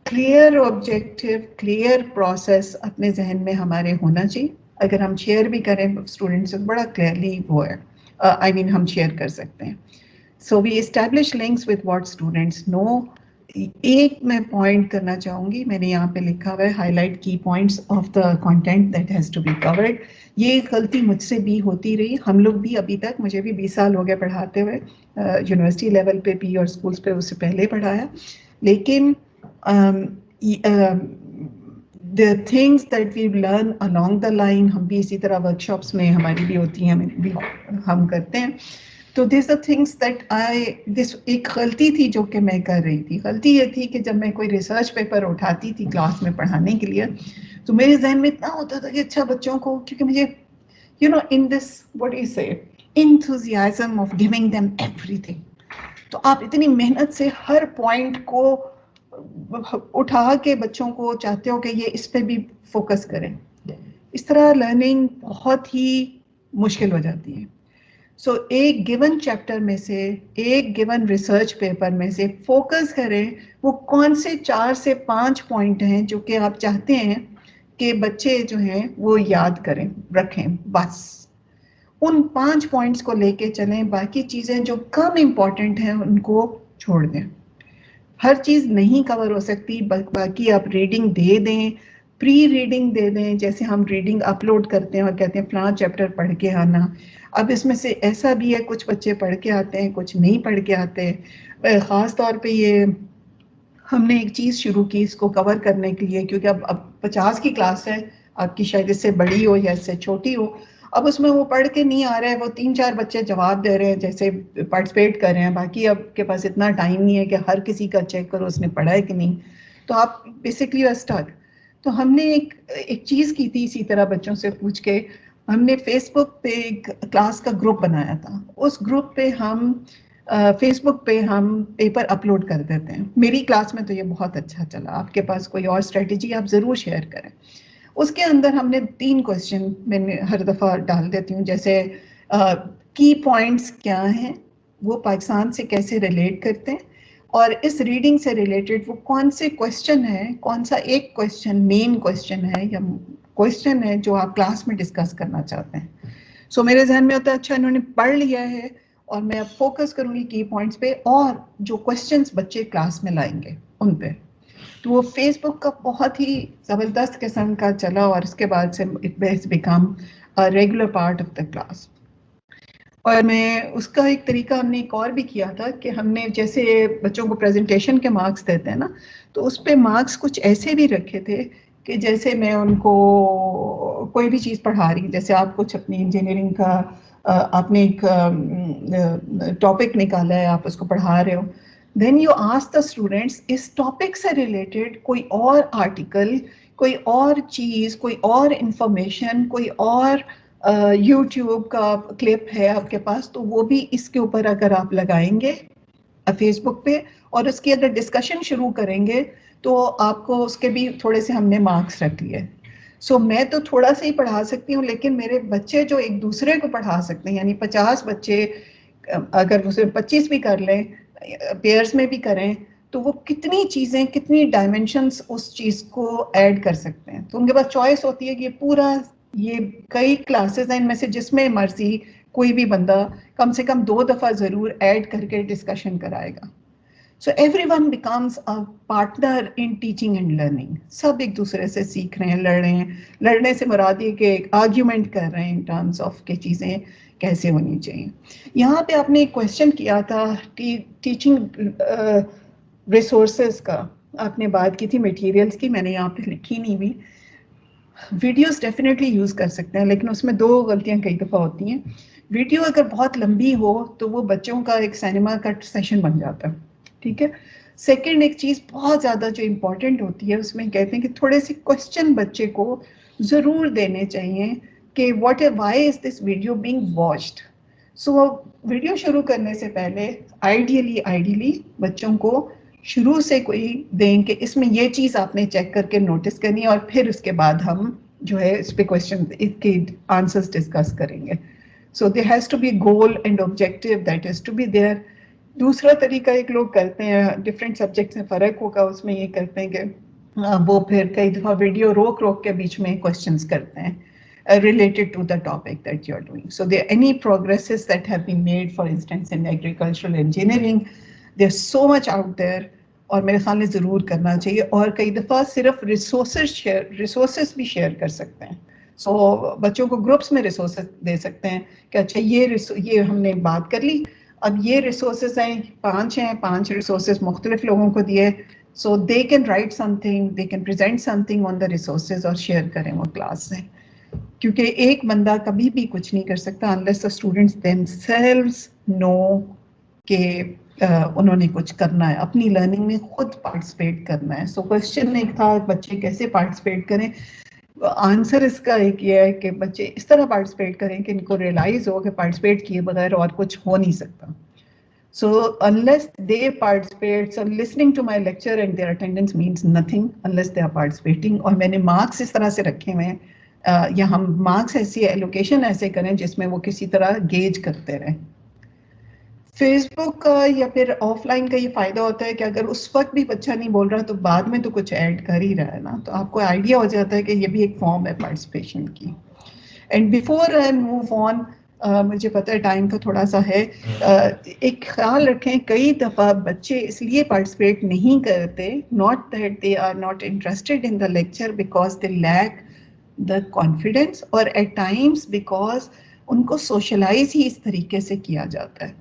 کلیئر آبجیکٹیو, کلیئر پروسیس اپنے ذہن میں ہمارے ہونا چاہیے. اگر ہم شیئر بھی کریں اسٹوڈنٹ سے بڑا کلیئرلی وہ ہے, آئی مین ہم شیئر کر سکتے ہیں. So we establish links with what students know. ایک میں پوائنٹ کرنا چاہوں گی, میں نے یہاں پہ لکھا ہوا ہے highlight key points of the content that has to be covered. یہ غلطی مجھ سے بھی ہوتی رہی, ہم لوگ بھی ابھی تک, مجھے بھی 20 سال ہو گئے پڑھاتے ہوئے, یونیورسٹی لیول پہ بھی اور اسکولس پہ اس سے پہلے پڑھایا, لیکن the things that we learn along the line, ہم بھی اسی طرح ورکشاپس میں ہماری بھی ہوتی ہیں, ہم کرتے ہیں. تو these are things that ایک غلطی تھی جو کہ میں کر رہی تھی. غلطی یہ تھی کہ جب میں کوئی ریسرچ پیپر اٹھاتی تھی کلاس میں پڑھانے کے لیے, تو میرے ذہن میں اتنا ہوتا تھا کہ اچھا بچوں کو, کیونکہ مجھے in this what do you say enthusiasm of giving them everything, تو آپ اتنی محنت سے ہر پوائنٹ کو اٹھا کے بچوں کو چاہتے ہو کہ یہ اس پہ بھی فوکس کریں. اس طرح لرننگ بہت ہی مشکل ہو جاتی ہے. سو ایک گیون چیپٹر میں سے, ایک گیون ریسرچ پیپر میں سے فوکس کریں وہ کون سے 4 سے 5 پوائنٹ ہیں جو کہ آپ چاہتے ہیں کہ بچے جو ہیں وہ یاد کریں, رکھیں. بس ان 5 پوائنٹس کو لے کے چلیں, باقی چیزیں جو کم امپورٹنٹ ہیں ان کو چھوڑ دیں. ہر چیز نہیں کور ہو سکتی, باقی آپ ریڈنگ دے دیں, پری ریڈنگ دے دیں. جیسے ہم ریڈنگ اپلوڈ کرتے ہیں اور کہتے ہیں فلاں چیپٹر پڑھ کے آنا. اب اس میں سے ایسا بھی ہے کچھ بچے پڑھ کے آتے ہیں, کچھ نہیں پڑھ کے آتے. خاص طور پہ یہ ہم نے ایک چیز شروع کی اس کو کور کرنے کے لیے, کیونکہ اب 50 کی کلاس ہے آپ کی, شاید اس سے بڑی ہو یا اس سے چھوٹی ہو. اب اس میں وہ پڑھ کے نہیں آ رہا ہے, وہ 3-4 بچے جواب دے رہے ہیں جیسے پارٹیسپیٹ کر رہے ہیں, باقی اب کے پاس اتنا ٹائم نہیں ہے کہ ہر کسی کا چیک کرو اس نے پڑھا ہے کہ نہیں. تو آپ بیسکلی اسٹک. تو ہم نے ایک چیز کی تھی اسی طرح بچوں سے پوچھ کے, ہم نے فیس بک پہ ایک کلاس کا گروپ بنایا تھا. اس گروپ پہ ہم فیس بک پہ ہم پیپر اپلوڈ کر دیتے ہیں. میری کلاس میں تو یہ بہت اچھا چلا. آپ کے پاس کوئی اور اسٹریٹجی آپ ضرور شیئر کریں. اس کے اندر ہم نے 3 کوشچن میں ہر دفعہ ڈال دیتی ہوں, جیسے کی پوائنٹس کیا ہیں, وہ پاکستان سے کیسے ریلیٹ کرتے ہیں, اور اس ریڈنگ سے ریلیٹڈ وہ کون سے کوشچن ہیں, کون سا ایک کوشچن مین کوشچن ہے یا کوشچن ہے جو آپ کلاس میں ڈسکس کرنا چاہتے ہیں. سو میرے ذہن میں ہوتا ہے اچھا انہوں نے پڑھ لیا ہے اور میں اب فوکس کروں گی کی پوائنٹس پہ, اور جو کوشچنس بچے کلاس میں لائیں گے ان پہ. تو وہ فیس بک کا بہت ہی زبردست قسم کا چلا, اور اس کے بعد سے it has become a regular part of the class. اور میں اس کا ایک طریقہ ہم نے ایک اور بھی کیا تھا کہ ہم نے جیسے بچوں کو پریزنٹیشن کے مارکس دیتے ہیں نا, تو اس پہ مارکس کچھ ایسے بھی رکھے تھے کہ جیسے میں ان کو کوئی بھی چیز پڑھا رہی, جیسے آپ کچھ اپنی انجینئرنگ کا آپ نے ایک ٹاپک نکالا ہے, آپ اس کو پڑھا رہے ہو, then you ask the students اس ٹاپک سے ریلیٹڈ کوئی اور آرٹیکل, کوئی اور چیز, کوئی اور انفارمیشن, کوئی اور یوٹیوب کا کلپ ہے آپ کے پاس, تو وہ بھی اس کے اوپر اگر آپ لگائیں گے فیس بک پہ اور اس کی اگر ڈسکشن شروع کریں گے تو آپ کو اس کے بھی تھوڑے سے ہم نے مارکس رکھ لیے. سو میں تو تھوڑا سا ہی پڑھا سکتی ہوں, لیکن میرے بچے جو ایک دوسرے کو پڑھا سکتے ہیں, یعنی 50 بچے اگر اسے 25 بھی کر لیں, پیئرس میں بھی کریں, تو وہ کتنی چیزیں, کتنی ڈائمینشنس اس چیز کو ایڈ کر سکتے ہیں. تو ان کے پاس چوائس ہوتی ہے کہ یہ پورا, یہ کئی کلاسز ہیں ان میں سے جس میں مرضی کوئی بھی بندہ کم سے کم 2 دفعہ ضرور ایڈ کر کے ڈسکشن کرائے گا. So everyone becomes a partner in teaching and learning. سب ایک دوسرے سے سیکھ رہے ہیں, لڑ رہے ہیں. لڑنے سے مراد یہ کہ ایک آرگیومنٹ کر رہے ہیں ان ٹرمز آف کہ چیزیں کیسے ہونی چاہیے. یہاں پہ آپ نے ایک کویشچن کیا تھا ٹیچنگ ریسورسز کا, آپ نے بات کی تھی میٹیریلز کی, میں نے یہاں پہ لکھی نہیں ہوئی. ویڈیوز ڈیفینیٹلی یوز کر سکتے ہیں, لیکن اس میں 2 غلطیاں کئی دفعہ ہوتی ہیں ویڈیو اگر بہت لمبی ہو تو وہ بچوں کا ایک سینما کا سیشن بن جاتا ہے. ٹھیک ہے. سیکنڈ ایک چیز بہت زیادہ جو امپورٹنٹ ہوتی ہے اس میں کہتے ہیں کہ تھوڑے سے کوشچن بچے کو ضرور دینے چاہیے کہ why is this video being watched. So video شروع کرنے سے پہلے آئیڈیلی بچوں کو شروع سے کوئی دیں کہ اس میں یہ چیز آپ نے چیک کر کے نوٹس کرنی ہے اور پھر اس کے بعد ہم جو ہے اس پہ کوشچن کے آنسرس ڈسکس کریں گے. So there has to be a goal and objective that has to be there. دوسرا طریقہ ایک لوگ کرتے ہیں ڈفرینٹ سبجیکٹس میں فرق ہوگا اس میں یہ کرتے ہیں کہ وہ پھر کئی دفعہ ویڈیو روک کے بیچ میں کوشچنس کرتے ہیں related to the topic that you are doing. So there are any progresses that have been made, for instance, in agricultural engineering. There's so much out there اور میرے خیال میں ضرور کرنا چاہیے. اور کئی دفعہ صرف ریسورسز بھی شیئر کر سکتے ہیں. سو بچوں کو گروپس میں ریسورسز دے سکتے ہیں کہ اچھا یہ ہم نے بات کر لی, اب یہ ریسورسز ہیں 5 ریسورسز مختلف لوگوں کو دیے. So they can write something, they can present something on the resources اور شیئر کریں وہ کلاس سے. کیونکہ ایک بندہ کبھی بھی کچھ نہیں کر سکتا unless the students themselves know کہ انہوں نے کچھ کرنا ہے, اپنی لرننگ میں خود پارٹیسپیٹ کرنا ہے. سو کوشچن ایک تھا بچے کیسے پارٹیسپیٹ کریں. آنسر اس کا ایک یہ ہے کہ بچے اس طرح پارٹیسپیٹ کریں کہ ان کو ریئلائز ہو کہ پارٹیسپیٹ کیے بغیر اور کچھ ہو نہیں سکتا. سو unless they participate, so listening to my lecture and their attendance means nothing unless they are participating. اور میں نے مارکس اس طرح سے رکھے ہوئے ہیں یا ہم مارکس ایسی ایلوکیشن ایسے کریں جس میں وہ کسی طرح گیج کرتے رہیں. فیس بک کا یا پھر آف لائن کا یہ فائدہ ہوتا ہے کہ اگر اس وقت بھی بچہ نہیں بول رہا تو بعد میں تو کچھ ایڈ کر ہی رہا ہے نا, تو آپ کو آئیڈیا ہو جاتا ہے کہ یہ بھی ایک فارم ہے پارٹیسپیشن کی. And before I move on, مجھے پتہ ہے ٹائم کا تھوڑا سا ہے, ایک خیال رکھیں کئی دفعہ بچے اس لیے پارٹیسپیٹ نہیں کرتے, not that they are not interested in the lecture because they lack the confidence, اور ایٹ ٹائمس بیکاز ان کو سوشلائز ہی اس طریقے سے کیا جاتا ہے.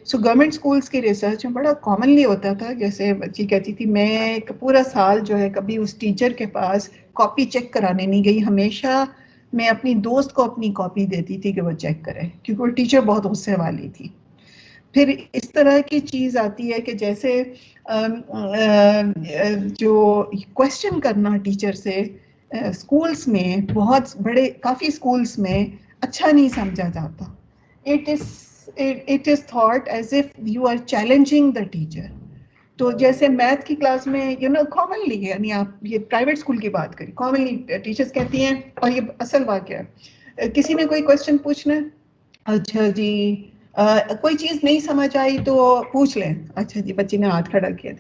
سو گورنمنٹ اسکولس کی ریسرچ میں بڑا کامنلی ہوتا تھا, جیسے بچی کہتی تھی میں ایک پورا سال جو ہے کبھی اس ٹیچر کے پاس کاپی چیک کرانے نہیں گئی, ہمیشہ میں اپنی دوست کو اپنی کاپی دیتی تھی کہ وہ چیک کرے, کیونکہ وہ ٹیچر بہت غصے والی تھی. پھر اس طرح کی چیز آتی ہے کہ جیسے جو کوشچن کرنا ٹیچر سے اسکولس میں بہت بڑے کافی اسکولس میں اچھا نہیں سمجھا جاتا. It is thought as if you are challenging the teacher. تو جیسے میتھ کی کلاس میں کامنلی, یعنی آپ یہ پرائیویٹ اسکول کی بات کریں, کامنلی ٹیچرس کہتی ہیں, اور یہ اصل واقعہ ہے, کسی نے کوئی کوشچن پوچھنا ہے, اچھا جی کوئی چیز نہیں سمجھ آئی تو پوچھ لیں, اچھا جی بچی نے ہاتھ کھڑا کیا,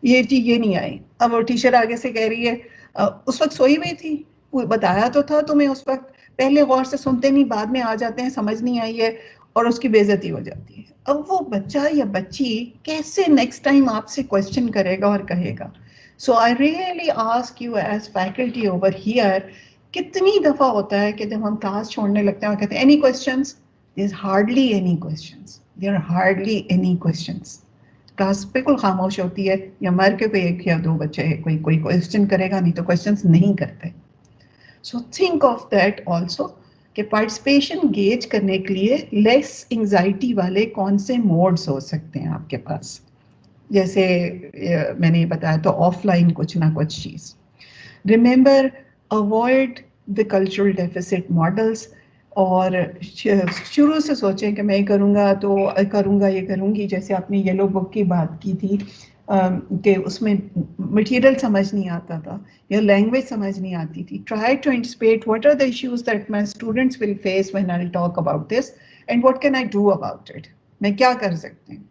یہ جی یہ نہیں آئی. اب وہ ٹیچر آگے سے کہہ رہی ہے اس وقت سوئی ہوئی تھی, بتایا تو تھا تمہیں اس وقت, پہلے غور سے سنتے نہیں بعد میں آ جاتے ہیں, سمجھ نہیں آئی ہے, اور اس کی بے عزتی ہو جاتی ہے. اب وہ بچہ یا بچی کیسے نیکسٹ ٹائم آپ سے کوشچن کرے گا اور کہے گا. So I really ask you as faculty over here, کتنی دفعہ ہوتا ہے کہ جب ہم کلاس چھوڑنے لگتے ہیں اور کہتے ہیں any questions, there is hardly any questions, there are hardly any questions. Class بالکل خاموش ہوتی ہے, یا مر کے کوئی 1 یا 2 بچے کوئی کوشچن کرے گا, نہیں تو کوشچنس نہیں کرتے. سو تھنک آف دیٹ آلسو کہ پارٹیسپیشن گیج کرنے کے لیے لیس انگزائٹی والے کون سے موڈز ہو سکتے ہیں آپ کے پاس. جیسے میں نے بتایا تو آف لائن کچھ نہ کچھ چیز. Remember avoid the cultural deficits models, اور شروع سے سوچیں کہ میں کروں گا تو کروں گا, یہ کروں گی. جیسے آپ نے یلو بک کی بات کی تھی کہ اس میں مٹیریل سمجھ نہیں آتا تھا یا لینگویج سمجھ نہیں آتی تھی. Try to anticipate what are the issues that my students will face when I talk about this and what can I do about it, میں کیا کر سکتی ہوں.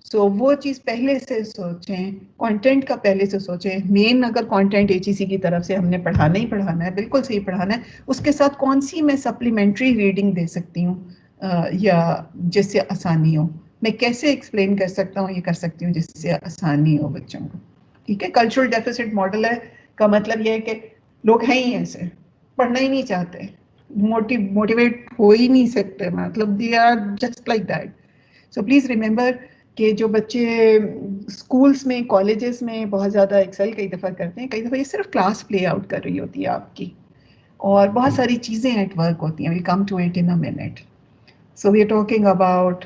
سو وہ چیز پہلے سے سوچیں, کانٹینٹ کا پہلے سے سوچیں. مین اگر کانٹینٹ HEC کی طرف سے ہم نے پڑھانا ہی پڑھانا ہے, بالکل صحیح پڑھانا ہے, اس کے ساتھ کون سی میں سپلیمنٹری ریڈنگ دے سکتی ہوں یا جس سے آسانی ہو, میں کیسے ایکسپلین کر سکتا ہوں, یہ کر سکتی ہوں جس سے آسانی ہو بچوں کو. ٹھیک ہے, کلچرل ڈیفیسٹ ماڈل ہے کا مطلب یہ ہے کہ لوگ ہیں ہی ایسے, پڑھنا ہی نہیں چاہتے, موٹیویٹ ہو ہی نہیں سکتے, مطلب they are just like that. So please remember کہ جو بچے اسکولس میں کالجز میں بہت زیادہ ایکسل کئی دفعہ کرتے ہیں, کئی دفعہ یہ صرف کلاس پلے آؤٹ کر رہی ہوتی ہے آپ کی, اور بہت ساری چیزیں ایٹ ورک ہوتی ہیں. We'll come to it in a minute. So we are talking about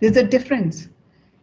There's a difference.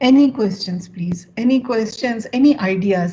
Any questions please? Any questions? Any ideas?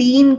3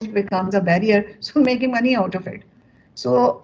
becomes a barrier, so making money out of it. So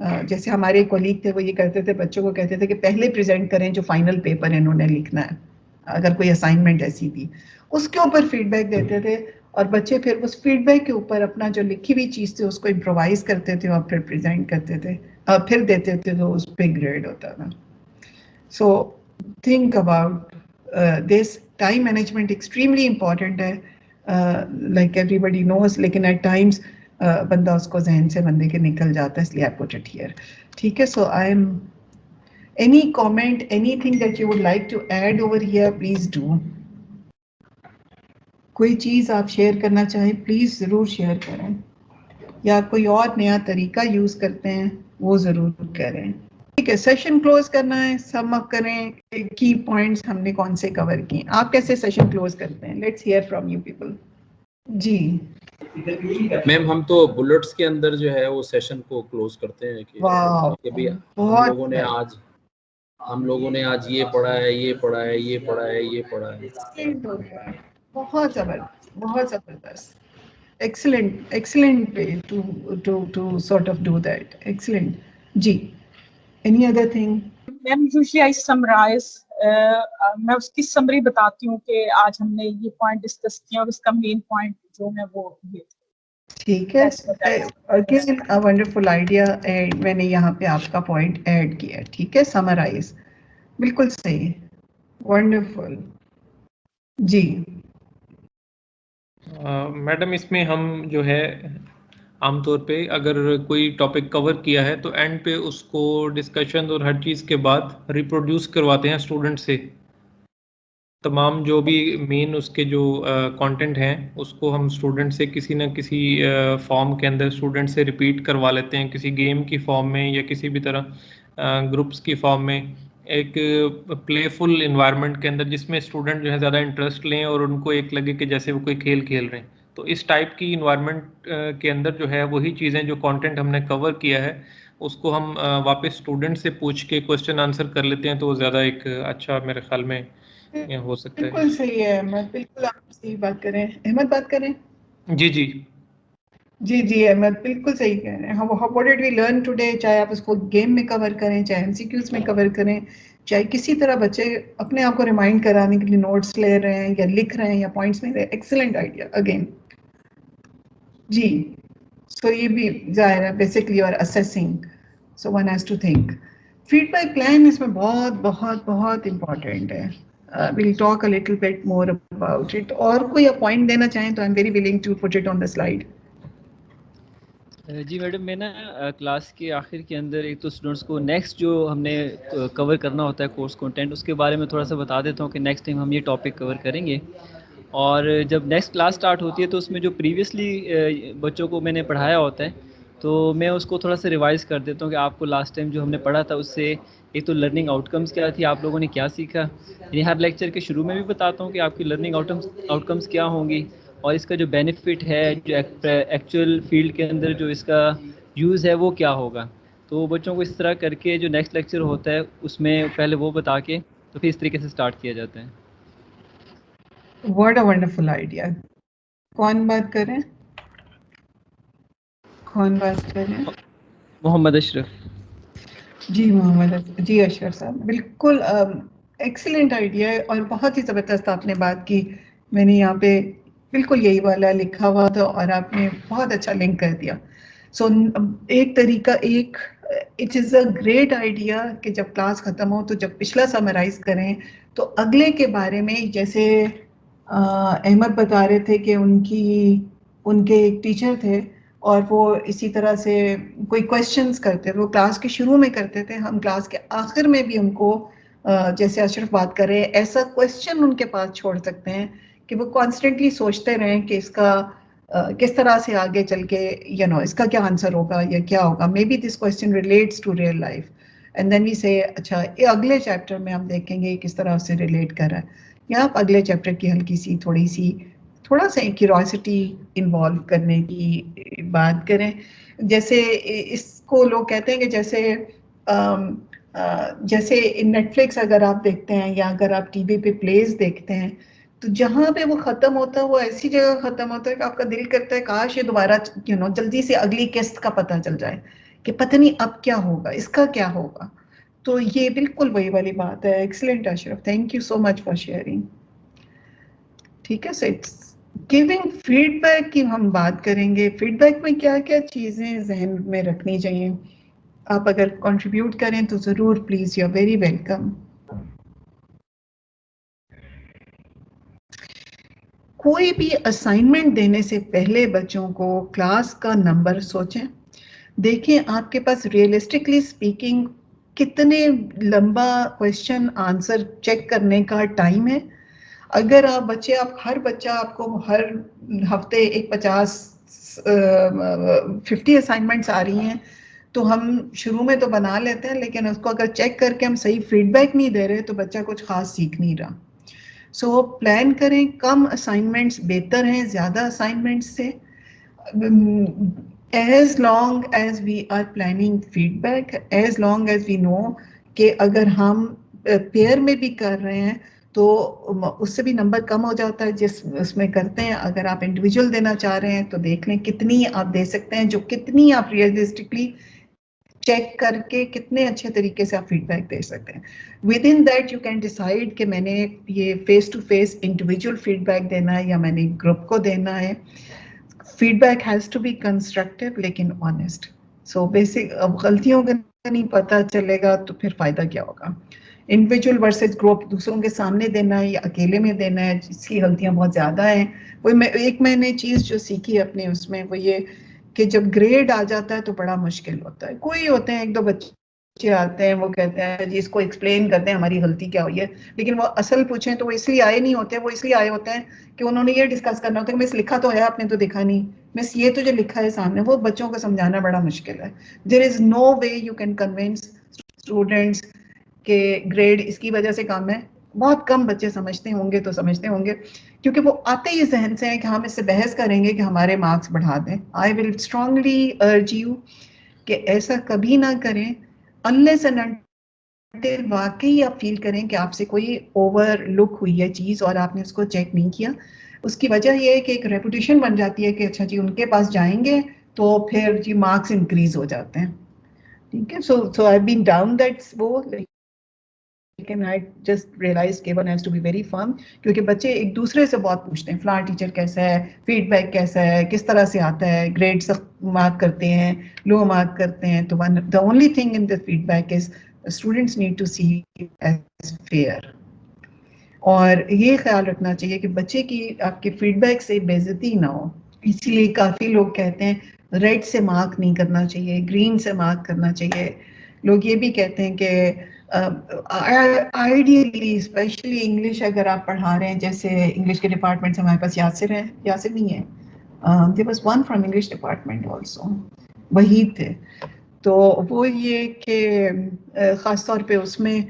جیسے ہمارے colleague تھے وہ یہ کرتے تھے, بچوں کو کہتے تھے کہ پہلے پریزنٹ کریں جو فائنل پیپر انہوں نے لکھنا ہے, اگر کوئی اسائنمنٹ ایسی تھی اس کے اوپر فیڈ بیک دیتے تھے, اور بچے پھر اس فیڈ بیک کے اوپر اپنا جو لکھی ہوئی چیز تھی اس کو امپرووائز کرتے تھے اور پھر پریزنٹ کرتے تھے, پھر دیتے تھے, تو اس پہ گریڈ ہوتا تھا. So think about this. Time management extremely important ہے, لائک ایوری بڈی نوز, لیکن ایٹ ٹائمس بندہ اس کو ذہن سے بندے کے نکل جاتا ہے, اس لیے آئی پٹ اٹ ہیئر. ٹھیک ہے, so I am any comment, anything that you would like to add over here, please do. کوئی چیز آپ شیئر کرنا چاہیں پلیز ضرور شیئر کریں, یا کوئی اور نیا طریقہ یوز کرتے ہیں وہ ضرور کریں. ٹھیک ہے, سیشن کلوز کرنا ہے, سم اپ کریں کی پوائنٹس ہم نے کون سے کور کیے. آپ کیسے سیشن کلوز کرتے ہیں؟ Let's hear from you people. جی میم ہم تو بلٹس کے اندر جو ہے وہ سیشن کو کلوز کرتے ہیں کہ بھی ہم لوگوں نے آج یہ پڑھا ہے, یہ پڑھا ہے, یہ پڑھا ہے, یہ پڑھا ہے. بہت زبردست, بہت زبردست. Excellent, excellent way to sort of do that. Excellent. جی, any other thing? Ma'am usually I summarise, میں اس کی سمری بتاتی ہوں کہ آج ہم نے یہ پوائنٹ ڈسکس کیا اور اس کا مین پوائنٹ جو ہے وہ یہ. ٹھیک ہے, اگین a wonderful idea, میں نے یہاں پہ آپ کا پوائنٹ ایڈ کیا. ٹھیک ہے, سمرائز, بالکل صحیح, ونڈرفل. جی میڈم اس میں ہم جو ہے عام طور پہ اگر کوئی ٹاپک کور کیا ہے تو اینڈ پہ اس کو ڈسکشن اور ہر چیز کے بعد ریپروڈیوس کرواتے ہیں اسٹوڈنٹ سے. تمام جو بھی مین اس کے جو کانٹینٹ ہیں اس کو ہم اسٹوڈنٹ سے کسی نہ کسی فارم کے اندر اسٹوڈنٹ سے ریپیٹ کروا لیتے ہیں, کسی گیم کی فارم میں یا کسی بھی طرح گروپس کی فارم میں, ایک پلے فل انوائرمنٹ کے اندر جس میں اسٹوڈنٹ جو ہے زیادہ انٹرسٹ لیں اور ان کو ایک لگے کہ جیسے وہ کوئی کھیل کھیل رہے ہیں. تو اس ٹائپ کی انوائرمنٹ کے اندر جو ہے وہی چیزیں جو کانٹینٹ ہم نے کور کیا ہے اس کو ہم واپس اسٹوڈنٹ سے پوچھ کے کوشچن آنسر کر لیتے ہیں, تو وہ زیادہ ایک اچھا میرے خیال میں ہو سکتا ہے. بالکل صحیح ہے احمد, بالکل آپ صحیح بات کریں. احمد بات کریں. جی جی جی جی احمد بالکل صحیح کہہ رہے ہیں. What did we learn today, چاہے آپ اس کو گیم میں کور کریں, چاہے ایم سی کیوز میں کور کریں, چاہے کسی طرح بچے اپنے آپ کو ریمائنڈ کرانے کے لیے نوٹس لے رہے ہیں یا لکھ رہے ہیں یا پوائنٹس میں, ایکسلنٹ آئیڈیا اگین. جی سو یہ بھی ظاہر ہے basically you are assessing, so one has to think. Feedback plan اس میں بہت بہت بہت امپورٹنٹ ہے. we'll talk a little bit more about it. اور کوئی پوائنٹ دینا چاہیں تو I'm very willing to put it on the slide. جی میڈم, میں نا کلاس کے آخر کے اندر ایک تو اسٹوڈنٹس کو نیکسٹ جو ہم نے کور کرنا ہوتا ہے کورس کنٹینٹ اس کے بارے میں تھوڑا سا بتا دیتا ہوں کہ نیکسٹ ٹائم ہم یہ ٹاپک کور کریں گے. اور جب نیکسٹ کلاس سٹارٹ ہوتی ہے تو اس میں جو پریویسلی بچوں کو میں نے پڑھایا ہوتا ہے تو میں اس کو تھوڑا سا ریوائز کر دیتا ہوں کہ آپ کو لاسٹ ٹائم جو ہم نے پڑھا تھا اس سے ایک تو لرننگ آؤٹ کمس کیا تھی, آپ لوگوں نے کیا سیکھا. یعنی ہر لیکچر کے شروع میں بھی بتاتا ہوں کہ آپ کی لرننگ آؤٹ کمس کیا ہوں گی اور اس کا جو بینیفٹ ہے جو ایکچوئل فیلڈ کے اندر جو اس کا یوز ہے وہ کیا ہوگا. تو بچوں کو اس طرح کر کے جو نیکسٹ لیکچر ہوتا ہے اس میں پہلے وہ بتا کے تو پھر اس طریقے سے سٹارٹ کیا جاتا ہے. What a wonderful idea. کون بات کریں؟ کون بات کریں؟ محمد اشرف. جی محمد, جی اشرف صاحب, بالکل ایکسلنٹ آئیڈیا ہے اور بہت ہی زبردست آپ نے بات کی. میں نے یہاں پہ بالکل یہی والا لکھا ہوا تھا اور آپ نے بہت اچھا لنک کر دیا. سو ایک طریقہ, it is a great idea کہ جب کلاس ختم ہو تو جب پچھلا سمرائز کریں تو اگلے کے بارے میں, جیسے احمد بتا رہے تھے کہ ان کے ایک ٹیچر تھے اور وہ اسی طرح سے کوئی کویسچنز کرتے تھے, وہ کلاس کے شروع میں کرتے تھے, ہم کلاس کے آخر میں بھی ان کو جیسے اشرف بات کر رہے ہیں ایسا کویسچن ان کے پاس چھوڑ سکتے ہیں کہ وہ کانسٹنٹلی سوچتے رہیں کہ اس کا کس طرح سے آگے چل کے اس کا کیا آنسر ہوگا یا کیا ہوگا. Maybe this question relates to real life and then we say اچھا اگلے چیپٹر میں ہم دیکھیں گے کس طرح سے ریلیٹ کر رہا ہے, یا آپ اگلے چیپٹر کی ہلکی سی تھوڑا سا کیوریوسٹی انوالو کرنے کی بات کریں. جیسے اس کو لوگ کہتے ہیں کہ جیسے نیٹ فلکس اگر آپ دیکھتے ہیں یا اگر آپ ٹی وی پہ پلیز دیکھتے ہیں تو جہاں پہ وہ ختم ہوتا ہے وہ ایسی جگہ ختم ہوتا ہے کہ آپ کا دل کرتا ہے کاش یہ دوبارہ جلدی سے اگلی قسط کا پتہ چل جائے. کہ پتہ نہیں اب کیا ہوگا, اس کا کیا ہوگا. تو یہ بالکل وہی والی بات ہے. Excellent Ashraf, thank you so much for sharing. ٹھیک ہے, سو گیونگ فیڈ بیک کی ہم بات کریں گے. فیڈ بیک میں کیا کیا چیزیں ذہن میں رکھنی چاہیے. آپ اگر کنٹریبیوٹ کریں تو ضرور please, you are very welcome. کوئی بھی اسائنمنٹ دینے سے پہلے بچوں کو کلاس کا نمبر سوچیں. دیکھیں آپ کے پاس ریئلسٹکلی اسپیکنگ کتنے لمبا کوشچن آنسر چیک کرنے کا ٹائم ہے. اگر آپ ہر بچہ آپ کو ہر ہفتے 50 اسائنمنٹس آ رہی ہیں تو ہم شروع میں تو بنا لیتے ہیں, لیکن اس کو اگر چیک کر کے ہم صحیح فیڈ بیک نہیں دے رہے تو بچہ کچھ خاص سیکھ نہیں رہا. سو پلان کریں, کم اسائنمنٹس بہتر ہیں زیادہ اسائنمنٹس سے. As long as we are planning feedback, as long as we know کہ اگر ہم پیئر میں بھی کر رہے ہیں تو اس سے بھی نمبر کم ہو جاتا ہے جس اس میں کرتے ہیں. اگر آپ انڈیویجول دینا چاہ رہے ہیں تو دیکھ لیں کتنی آپ دے سکتے ہیں, جو کتنی آپ ریئلسٹکلی چیک کر کے کتنے اچھے طریقے سے آپ فیڈ بیک دے سکتے ہیں. Within that you can decide کہ میں نے یہ face to face individual feedback دینا ہے یا میں نے گروپ کو دینا ہے. Feedback has to be constructive لیکن آنیسٹ. سو بیسک اب غلطیوں کا نہیں پتہ چلے گا تو پھر فائدہ کیا ہوگا. انڈیویجول ورسز گروپ, دوسروں کے سامنے دینا ہے یا اکیلے میں دینا ہے, جس کی غلطیاں بہت زیادہ ہیں. میں نے چیز جو سیکھی اپنے اس میں وہ یہ کہ جب گریڈ آ جاتا ہے تو بڑا مشکل ہوتا ہے. کوئی ہوتے ہیں 1-2 بچے آتے ہیں, وہ کہتے ہیں جی اس کو ایکسپلین کرتے ہیں ہماری غلطی کیا ہوئی ہے, لیکن وہ اصل پوچھیں تو وہ اس لیے آئے نہیں ہوتے. وہ اس لیے آئے ہوتے ہیں کہ انہوں نے یہ ڈسکس کرنا ہوتا ہے کہ مس لکھا تو ہے آپ نے تو دیکھا نہیں, مس یہ تو جو لکھا ہے سامنے. وہ بچوں کو سمجھانا بڑا مشکل ہے. There is no way you can convince students کہ گریڈ اس کی وجہ سے کم ہے. بہت کم بچے سمجھتے ہوں گے تو سمجھتے ہوں گے, کیونکہ وہ آتے ہی ذہن سے ہیں کہ ہم اس سے بحث کریں گے کہ ہمارے مارکس بڑھا دیں. آئی ول اسٹرانگلی ارج یو کہ ایسا کبھی نہ کریں unless and until واقعی آپ فیل کریں کہ آپ سے کوئی اوور لک ہوئی ہے چیز اور آپ نے اس کو چیک نہیں کیا. اس کی وجہ یہ ہے کہ ایک ریپوٹیشن بن جاتی ہے کہ اچھا جی ان کے پاس جائیں گے تو پھر جی مارکس انکریز ہو جاتے ہیں. ٹھیک ہے, so I been down that وہ, لیکن I just realized کہ one has to be very firm, کیونکہ بچے ایک دوسرے سے بہت پوچھتے ہیں فلاں ٹیچر کیسا ہے, فیڈ بیک کیسا ہے, کس طرح سے آتا ہے, گریڈ سخت مارک کرتے ہیں, لو مارک کرتے ہیں. تو the only thing in the feedback is students need to see it as fair. اور یہ خیال رکھنا چاہیے کہ بچے کی آپ کے فیڈ بیک سے بے عزتی نہ ہو. اسی لیے کافی لوگ کہتے ہیں ریڈ سے مارک نہیں کرنا چاہیے, گرین سے مارک کرنا چاہیے. لوگ یہ بھی کہتے ہیں کہ آئیڈیلی اسپیشلی انگلش اگر آپ پڑھا رہے ہیں, جیسے انگلش کے ڈپارٹمنٹ سے ہمارے پاس یاسر ہے, یاسر نہیں ہے, there was one from English department also, Waheed تھے. تو وہ یہ کہ خاص طور پہ اس میں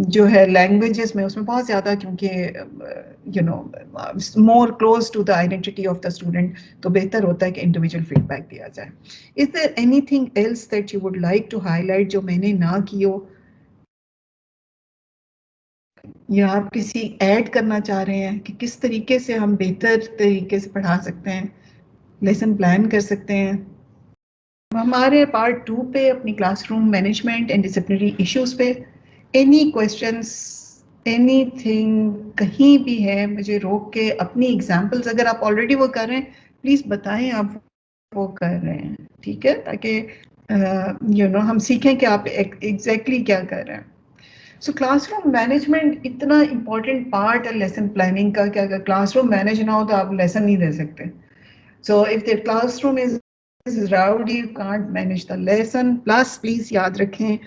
جو ہے لینگویجز میں اس میں بہت زیادہ, کیونکہ you know more close to the identity of the student, تو بہتر ہوتا ہے کہ انڈیویجول فیڈ بیک دیا جائے. Is there anything else that you would like to highlight جو میں نے نہ کی ہو, یا آپ کسی ایڈ کرنا چاہ رہے ہیں کہ کس طریقے سے ہم بہتر طریقے سے پڑھا سکتے ہیں, لیسن پلان کر سکتے ہیں. ہمارے پارٹ 2 پہ اپنی class room management and disciplinary issues پہ اینی کویسچنس, اینی تھنگ کہیں بھی ہے مجھے روک کے اپنی ایگزامپلس, اگر آپ آلریڈی وہ کر رہے ہیں پلیز بتائیں آپ وہ کر رہے ہیں. ٹھیک ہے, تاکہ ہم سیکھیں کہ آپ ایگزیکٹلی کیا کر رہے ہیں. سو کلاس روم مینجمنٹ اتنا امپورٹنٹ پارٹ ہے لیسن پلاننگ کا کہ اگر کلاس روم مینیج نہ ہو تو آپ لیسن نہیں دے سکتے. So if the class room is rowdy, you can't manage the lesson. Plus please یاد رکھیں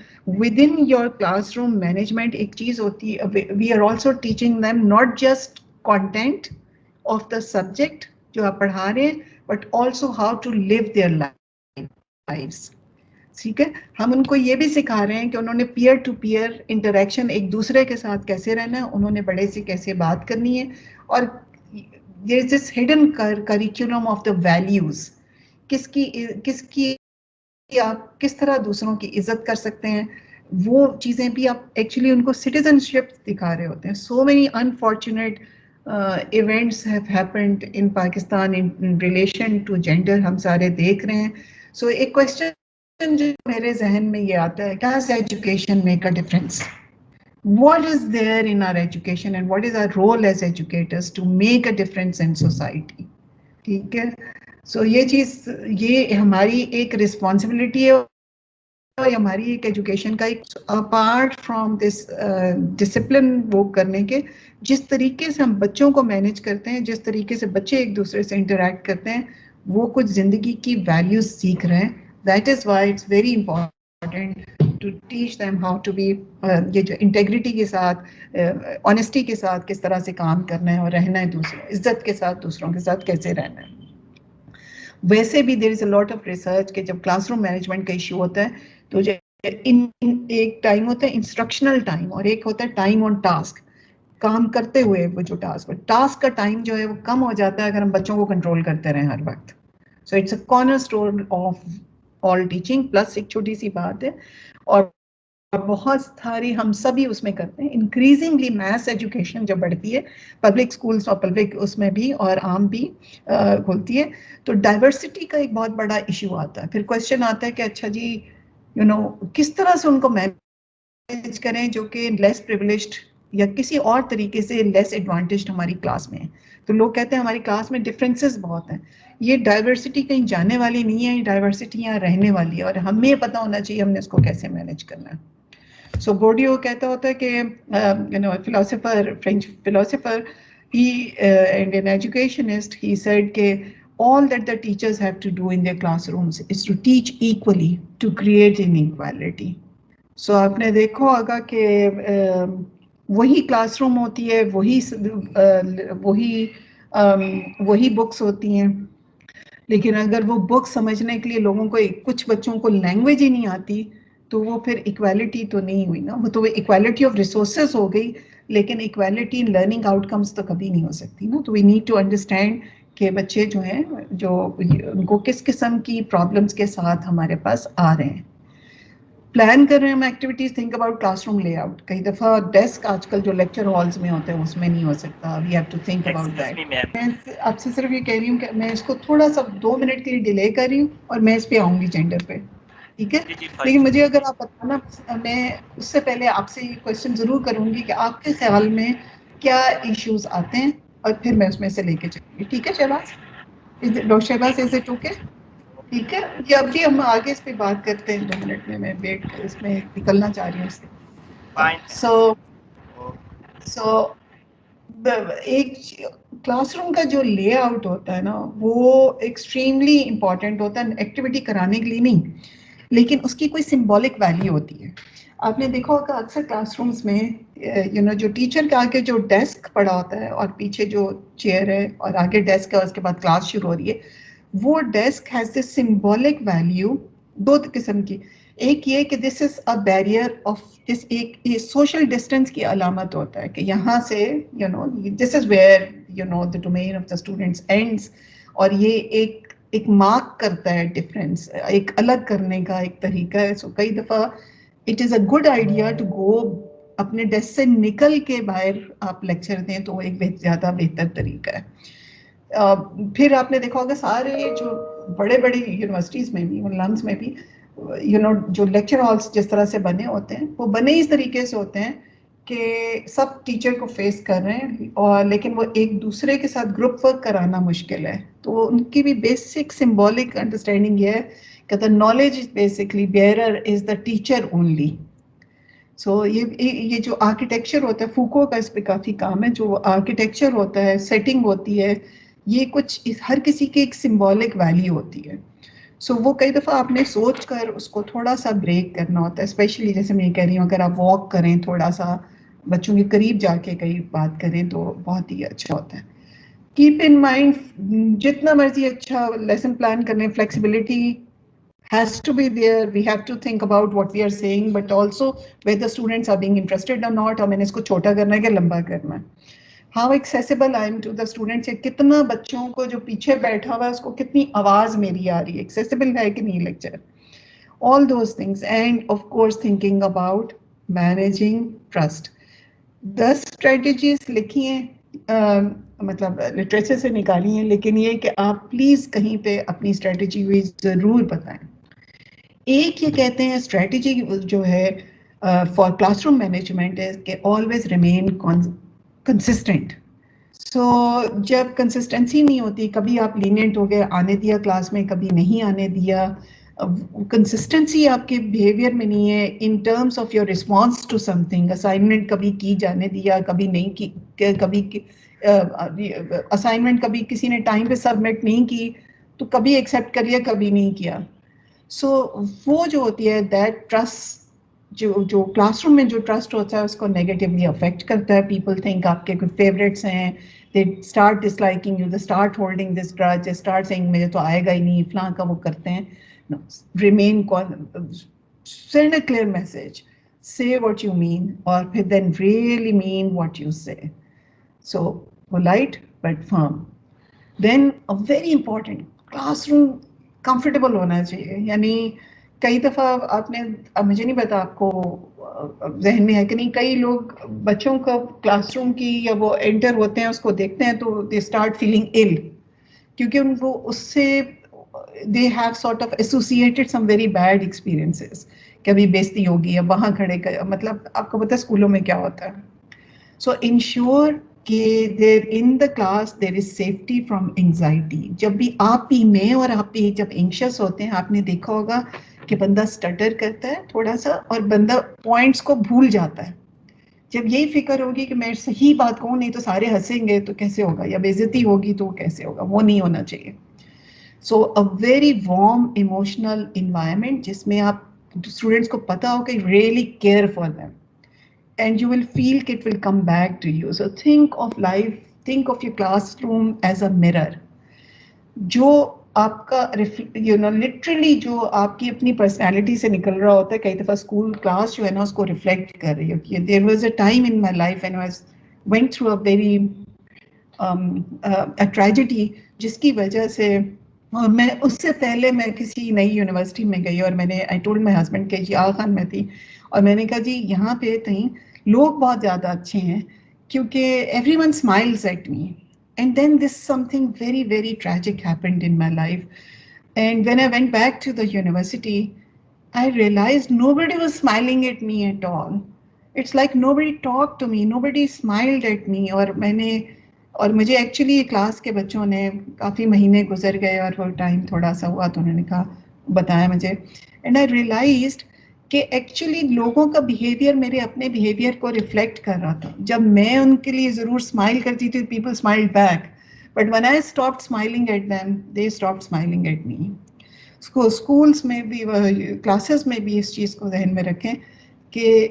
within your classroom management ایک چیز ہوتی ہے, we are also teaching them not just content of the subject جو آپ پڑھا رہے ہیں, but also how to live their lives. ٹھیک ہے, ہم ان کو یہ بھی سکھا رہے ہیں کہ انہوں نے پیئر ٹو پیئر انٹریکشن ایک دوسرے کے ساتھ کیسے رہنا ہے, انہوں نے بڑے سے کیسے بات کرنی ہے, اور there is this hidden curriculum of the values. کس کی آپ کس طرح دوسروں کی عزت کر سکتے ہیں, وہ چیزیں بھی آپ ایکچولی ان کو سٹیزن شپ دکھا رہے ہوتے ہیں. So many unfortunate events have happened in Pakistan in relation to gender, ہم سارے دیکھ رہے ہیں. So ایک question جو میرے ذہن میں یہ آتا ہے, does education make a difference? What is there in our education and what is our role as educators to make a difference in society? ٹھیک ہے, سو یہ چیز, یہ ہماری ایک رسپانسبلٹی ہے اور ہماری ایک ایجوکیشن کا ایک اپارٹ فرام دس ڈسپلن وہ کرنے کے, جس طریقے سے ہم بچوں کو مینیج کرتے ہیں, جس طریقے سے بچے ایک دوسرے سے انٹریکٹ کرتے ہیں, وہ کچھ زندگی کی ویلیوز سیکھ رہے ہیں. That is why it's very important to teach them how to be, یہ جو انٹیگریٹی کے ساتھ, آنیسٹی کے ساتھ کس طرح سے کام کرنا ہے اور رہنا ہے, دوسروں عزت کے ساتھ دوسروں کے ساتھ کیسے رہنا ہے. ویسے بھی دیر از اے لاٹ آف ریسرچ کہ جب کلاس روم مینجمنٹ کا ایشو ہوتا ہے تو ایک ٹائم ہوتا ہے انسٹرکشنل ٹائم اور ایک ہوتا ہے ٹائم آن ٹاسک, کام کرتے ہوئے وہ جو ٹاسک کا ٹائم جو ہے وہ کم ہو جاتا ہے اگر ہم بچوں کو کنٹرول کرتے رہیں ہر وقت. So it's a cornerstone of all teaching. Plus ایک چھوٹی سی بات ہے, اور بہت ساری ہم سبھی اس میں کرتے ہیں, انکریزنگلی میتھس ایجوکیشن جب بڑھتی ہے پبلک اسکولس اور پبلک اس میں بھی اور عام بھی کھلتی ہے, تو ڈائیورسٹی کا ایک بہت بڑا ایشو آتا ہے. پھر کوشچن آتا ہے کہ اچھا جی کس طرح سے ان کو مینیج کریں جو کہ لیس پریولیجڈ یا کسی اور طریقے سے لیس ایڈوانٹیجڈ ہماری کلاس میں ہیں. تو لوگ کہتے ہیں ہماری کلاس میں ڈفرینسز بہت ہیں. یہ ڈائیورسٹی کہیں جانے والی نہیں ہے, یہ ڈائیورسٹی یہاں رہنے والی ہے, اور ہمیں پتہ ہونا چاہیے ہم نے اس کو کیسے مینیج کرنا ہے. سو بورڈیو کہتا ہوتا ہے کہ philosopher, French philosopher, he and an educationist, he said کہ all that the teachers have to do in their classrooms is to teach equally to create inequality. So آپ نے دیکھو ہوگا کہ وہی کلاس روم ہوتی ہے, وہی بکس ہوتی ہیں, لیکن اگر وہ بک سمجھنے کے لیے لوگوں کو, کچھ بچوں کو لینگویج ہی نہیں آتی, تو وہ پھر ایکویلٹی تو نہیں ہوئی نا, وہ تو ایکویلٹی آف ریسورسز ہو گئی, لیکن equality in learning out comes تو کبھی نہیں ہو سکتی نا. تو وی نیڈ ٹو انڈرسٹینڈ کہ بچے جو ہیں جو ان کو کس قسم کی پرابلمس کے ساتھ ہمارے پاس آ رہے ہیں. پلان کر رہے ہیں ہم activities, think about class room lay out. کئی دفعہ ڈیسک آج کل جو لیکچر ہالز میں ہوتے ہیں اس میں نہیں ہو سکتا, we have to think about that. میں آپ سے صرف یہ کہہ رہی ہوں کہ میں اس کو تھوڑا سا 2 منٹ کے لیے ڈیلے کر رہی ہوں, اور میں اس پہ آؤں گی جینڈر پہ, ٹھیک ہے. لیکن مجھے اگر آپ بتانا, میں اس سے پہلے آپ سے یہ کوشچن ضرور کروں گی کہ آپ کے خیال میں کیا ایشوز آتے ہیں, اور پھر میں اس میں سے لے کے چلوں گی. ٹھیک ہے Shahbaz, doctor Shahbaz, is it okay? ٹھیک ہے, یہ اب بھی ہم آگے اس پہ بات کرتے ہیں 2 منٹ میں ویٹ اس میں نکلنا چاہ رہی ہوں اس سے. سو ایک کلاس روم کا جو لے آؤٹ ہوتا ہے نا, وہ ایکسٹریملی امپورٹنٹ ہوتا ہے, ایکٹیویٹی کرانے کے لیے نہیں, لیکن اس کی کوئی سمبولک ویلیو ہوتی ہے. آپ نے دیکھا ہوگا اکثر کلاس رومز میں جو ٹیچر کے آگے جو ڈیسک پڑا ہوتا ہے اور پیچھے جو چیئر ہے اور آگے ڈیسک ہے, اس کے بعد کلاس شروع ہو رہی ہے, وہ desk has this symbolic value 2 قسم کی. ایک یہ کہ this is a barrier of this, ایک سوشل ڈسٹینس کی علامت ہوتا ہے کہ یہاں سے this is where the domain of the students ends, اور یہ ایک مارک کرتا ہے ڈفرینس, ایک الگ کرنے کا ایک طریقہ ہے. سو کئی دفعہ it is a good idea to go, اپنے ڈیسک سے نکل کے باہر آپ لیکچر دیں, تو وہ ایک زیادہ بہتر طریقہ ہے. پھر آپ نے دیکھا ہوگا سارے جو بڑے بڑے یونیورسٹیز میں بھی, لمس میں بھی, جو لیکچر ہالس جس طرح سے بنے ہوتے ہیں, وہ بنے اس طریقے سے ہوتے ہیں کہ سب ٹیچر کو فیس کر رہے ہیں, اور لیکن وہ ایک دوسرے کے ساتھ گروپ ورک کرانا مشکل ہے. تو ان کی بھی بیسک سمبولک انڈرسٹینڈنگ یہ ہے کہ the knowledge is basically bearer is the teacher only. So یہ جو آرکیٹیکچر ہوتا ہے, فوکو کا اس پہ کافی کام ہے, جو آرکیٹیکچر ہوتا ہے, سیٹنگ ہوتی ہے, یہ کچھ ہر کسی کی ایک سمبولک ویلیو ہوتی ہے. سو وہ کئی دفعہ آپ نے سوچ کر اس کو تھوڑا سا بریک کرنا ہوتا ہے, اسپیشلی جیسے میں یہ کہہ رہی ہوں اگر آپ واک کریں, تھوڑا سا بچوں کے قریب جا کے کئی بات کریں, تو بہت ہی اچھا ہوتا ہے. کیپ ان مائنڈ جتنا مرضی اچھا لیسن پلان کرنے, flexibility has to be there. We have to think about what we are saying, but also whether students are being interested or not. اور میں نے اس کو چھوٹا کرنا ہے کہ لمبا کرنا ہے. How accessible I am to the students, یا کتنا بچوں کو جو پیچھے بیٹھا ہوا ہے اس کو کتنی آواز میری آ رہی ہے, accessible ہے کہ نہیں lecture, all those things. And of course thinking about managing trust. 10 strategies لکھی ہیں, مطلب لٹریچر سے نکالی ہیں، لیکن یہ کہ آپ پلیز کہیں پہ اپنی اسٹریٹجی بھی ضرور بتائیں. ایک یہ کہتے ہیں اسٹریٹجی جو ہے فار کلاس روم مینجمنٹ ہے کہ آلویز ریمین کنسسٹنٹ. سو جب کنسسٹنسی نہیں ہوتی، کبھی آپ لینینٹ ہو گئے، آنے دیا کلاس میں، کبھی نہیں آنے دیا، کنسسٹنسی آپ کے بیہیویئر میں نہیں ہے in terms of your response to something. Assignment کبھی کی جانے دیا، کبھی نہیں کی، کبھی اسائنمنٹ کبھی کسی نے ٹائم پہ سبمٹ نہیں کی تو کبھی ایکسیپٹ کر لیا، کبھی نہیں کیا. سو وہ جو ہوتی ہے دیٹ ٹرسٹ، جو کلاس روم میں جو ٹرسٹ ہوتا ہے اس کو نیگیٹیولی افیکٹ کرتا ہے. پیپل تھنک آپ کے کوئی فیوریٹس ہیں، they start disliking you, they start holding this grudge, they start saying مجھے تو آئے گا ہی نہیں، فلاں کا وہ کرتے ہیں. No, remain send a clear message, say what you mean, اور پھر then really mean what you say. So polite but firm. Then a very important class room comfortable ہونا چاہیے. یعنی کئی دفعہ آپ نے، اب مجھے نہیں پتا آپ کو ذہن میں ہے کہ نہیں، کئی لوگ بچوں کا کلاس روم کی یا وہ انٹر ہوتے ہیں اس کو دیکھتے ہیں تو دے اسٹارٹ فیلنگ ill، کیونکہ ان کو اس سے they have sort of associated some very bad experiences. کبھی بےزتی ہوگی یا وہاں کھڑے مطلب آپ کو پتا اسکولوں میں کیا ہوتا ہے. So ensure کہ there in the class there is safety from anxiety. جب بھی آپ بھی، میں اور آپ بھی جب anxious ہوتے ہیں، آپ نے دیکھا ہوگا کہ بندہ اسٹٹر کرتا ہے تھوڑا سا اور بندہ پوائنٹس کو بھول جاتا ہے. جب یہی فکر ہوگی کہ میں صحیح بات کہوں نہیں تو سارے ہنسیں گے تو کیسے ہوگا، یا بے عزتی ہوگی تو کیسے ہوگا، وہ نہیں ہونا چاہیے. So a very warm emotional environment جس میں آپ اسٹوڈنٹس کو پتا ہو کہ really care for them and you will feel کہ it will come back to you. So think of life, think of your classroom as a mirror. جو آپ کا لٹرلی جو آپ کی اپنی پرسنالٹی سے نکل رہا ہوتا ہے، کئی دفعہ اسکول کلاس جو ہے نا اس کو ریفلیکٹ کر رہی ہوتی ہے. There was a time in my life when I went through a very a tragedy جس کی وجہ سے میں اس سے پہلے میں کسی نئی یونیورسٹی میں گئی اور میں نے I told my husband کہ جی آغا خان میں تھی اور میں نے کہا جی یہاں پہ کہیں لوگ بہت زیادہ اچھے ہیں کیونکہ everyone smiles at me. And then this something very, very tragic happened in my life. And when I went back to the university, I realized nobody was smiling at me at all. It's like nobody talked to me, nobody smiled at me. اور مجھے actually class کے بچوں نے کافی مہینے گزر گئے اور وہ ٹائم تھوڑا سا ہوا تو انہوں نے کہا، بتایا مجھے. اینڈ آئی ریئلائزڈ کہ ایکچولی لوگوں کا بیہیویئر میرے اپنے بیہیویئر کو ریفلیکٹ کر رہا تھا. جب میں ان کے لیے ضرور اسمائل کرتی تھی، people smiled back, but when I stopped smiling at them, they stopped smiling at me. Schools میں بھی، کلاسز میں بھی اس چیز کو ذہن میں رکھیں کہ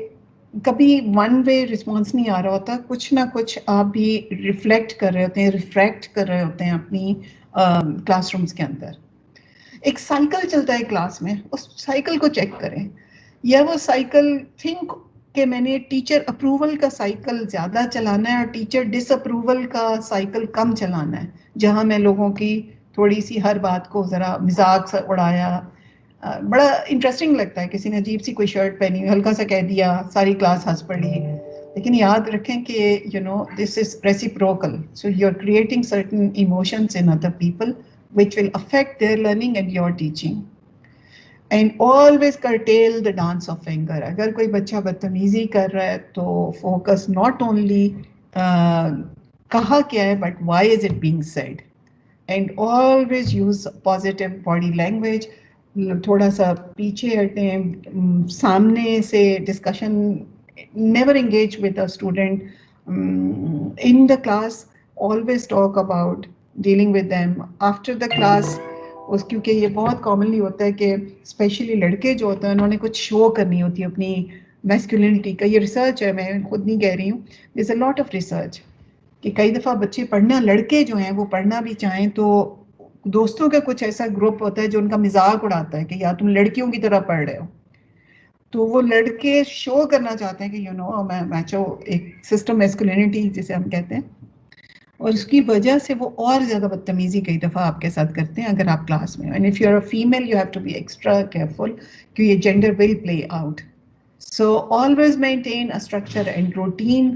کبھی ون وے رسپانس نہیں آ رہا ہوتا، کچھ نہ کچھ آپ بھی ریفلیکٹ کر رہے ہوتے ہیں، ریفریکٹ کر رہے ہوتے ہیں اپنی کلاس رومس کے اندر. ایک سائیکل چلتا ہے کلاس میں، اس سائیکل کو چیک کریں. یا وہ سائیکل تھنک کہ میں نے ٹیچر اپروول کا سائیکل زیادہ چلانا ہے اور ٹیچر ڈس اپروول کا سائیکل کم چلانا ہے، جہاں میں لوگوں کی تھوڑی سی ہر بات کو ذرا مزاق سے اڑایا. بڑا انٹرسٹنگ لگتا ہے، کسی نے عجیب سی کوئی شرٹ پہنی ہوئی، ہلکا سا کہہ دیا، ساری کلاس ہنس پڑی. لیکن یاد رکھیں کہ this is reciprocal. So you are creating certain emotions in other people which will affect their learning and your teaching. And always curtail the dance of anger. اگر کوئی بچہ بدتمیزی کر رہا ہے تو focus not only کہا کیا ہے but why is it being said. And always use positive body language. تھوڑا سا پیچھے ہٹیں، سامنے سے discussion. Never engage with a student in the class. Always talk about dealing with them after the class. کیونکہ یہ بہت کامنلی ہوتا ہے کہ اسپیشلی لڑکے جو ہوتے ہیں انہوں نے کچھ شو کرنی ہوتی ہے اپنی میسکولینٹی کا. یہ ریسرچ ہے، میں خود نہیں کہہ رہی ہوں، دیر از اے لاٹ آف ریسرچ کہ کئی دفعہ بچے پڑھنا، لڑکے جو ہیں وہ پڑھنا بھی چاہیں تو دوستوں کا کچھ ایسا گروپ ہوتا ہے جو ان کا مذاق اڑاتا ہے کہ یار تم لڑکیوں کی طرح پڑھ رہے ہو. تو وہ لڑکے شو کرنا چاہتے ہیں کہ میں میچو ایک سسٹم میسکولینٹی جسے ہم کہتے ہیں، اور اس کی وجہ سے وہ اور زیادہ بدتمیزی کئی دفعہ آپ کے ساتھ کرتے ہیں اگر آپ کلاس میں. And if you are a female you have to be extra careful کہ یہ gender will play out. So always maintain a structure and routine.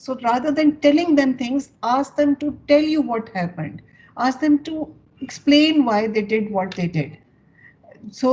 So rather than telling them things, ask them to tell you what happened. Ask them to explain why they did what they did. So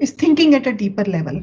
is thinking at a deeper level.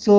So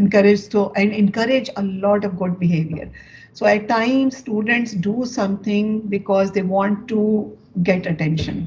encourage a lot of good behavior. So at times students do something because they want to get attention.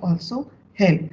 also help.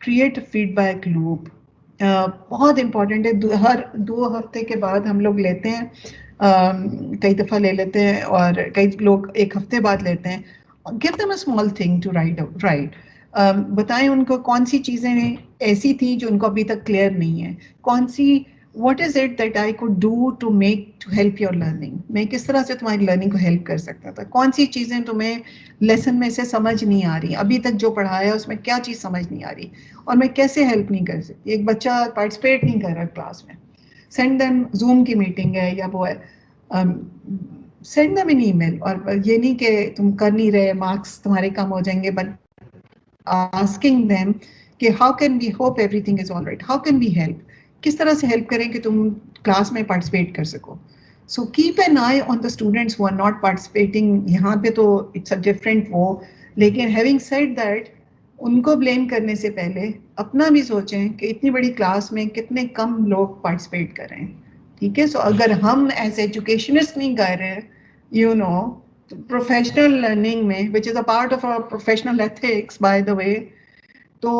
create a feedback loop. بہت important ہے. ہر 2 ہفتے کے بعد ہم لوگ لیتے ہیں, کئی دفعہ لے لیتے ہیں, اور کئی لوگ 1 ہفتے بعد لیتے ہیں. Give them a small thing to write. بتائیں ان کو کون سی چیزیں ایسی تھیں جو ان کو ابھی تک کلیئر نہیں ہے, کون سی what is it that I could do to help your learning. میں کس طرح سے تمہاری لرننگ کو ہیلپ کر سکتا تھا, کون سی چیزیں تمہیں لیسن میں سے سمجھ نہیں آ رہی, ابھی تک جو پڑھایا اس میں کیا چیز سمجھ نہیں آ رہی, اور میں کیسے ہیلپ نہیں کر سکتی. ایک بچہ پارٹیسپیٹ نہیں کر رہا کلاس میں, سینڈ دیم زوم کی میٹنگ ہے یا وہ ہے, سینڈ دیم این ای میل. اور یہ نہیں کہ تم کر نہیں رہے مارکس تمہارے کم ہو جائیں گے, بٹ asking them کہ how can we hope everything is all right, how can we help, کس طرح سے ہیلپ کریں کہ تم کلاس میں پارٹیسپیٹ کر سکو. So keep an eye on the students who are not participating. یہاں پہ تو اٹس اے ڈفرینٹ وہ, لیکن ہیونگ سیڈ دیٹ ان کو بلیم کرنے سے پہلے اپنا بھی سوچیں کہ اتنی بڑی کلاس میں کتنے کم لوگ پارٹیسپیٹ کر رہے ہیں. ٹھیک ہے, سو اگر ہم ایز ایجوکیشنسٹ نہیں کر رہے, یو نو پروفیشنل لرننگ میں which is a part of our professional ethics by the way, تو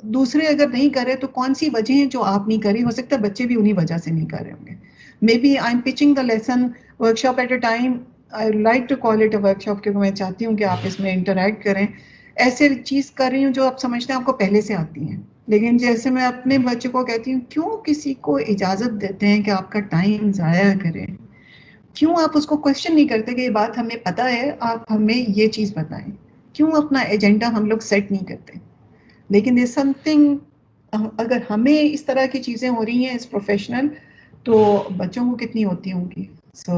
دوسرے اگر نہیں کرے تو کون سی وجہ ہیں جو آپ نہیں کریں. ہو سکتا ہے بچے بھی انہی وجہ سے نہیں کر رہے ہوں گے. Maybe I am pitching the lesson workshop at a time, I like to call it a workshop, کیونکہ میں چاہتی ہوں کہ آپ اس میں انٹریکٹ کریں. ایسے چیز کر رہی ہوں جو آپ سمجھتے ہیں آپ کو پہلے سے آتی ہیں, لیکن جیسے میں اپنے بچے کو کہتی ہوں, کیوں کسی کو اجازت دیتے ہیں کہ آپ کا ٹائم ضائع کریں, کیوں آپ اس کو کوشچن نہیں کرتے کہ یہ بات ہمیں پتہ ہے, آپ ہمیں یہ چیز بتائیں. کیوں اپنا ایجنڈا ہم لوگ سیٹ نہیں کرتے. لیکن دیر سم تھنگ, اگر ہمیں اس طرح کی چیزیں ہو رہی ہیں ایز پروفیشنل, تو بچوں کو کتنی ہوتی ہوں گی. سو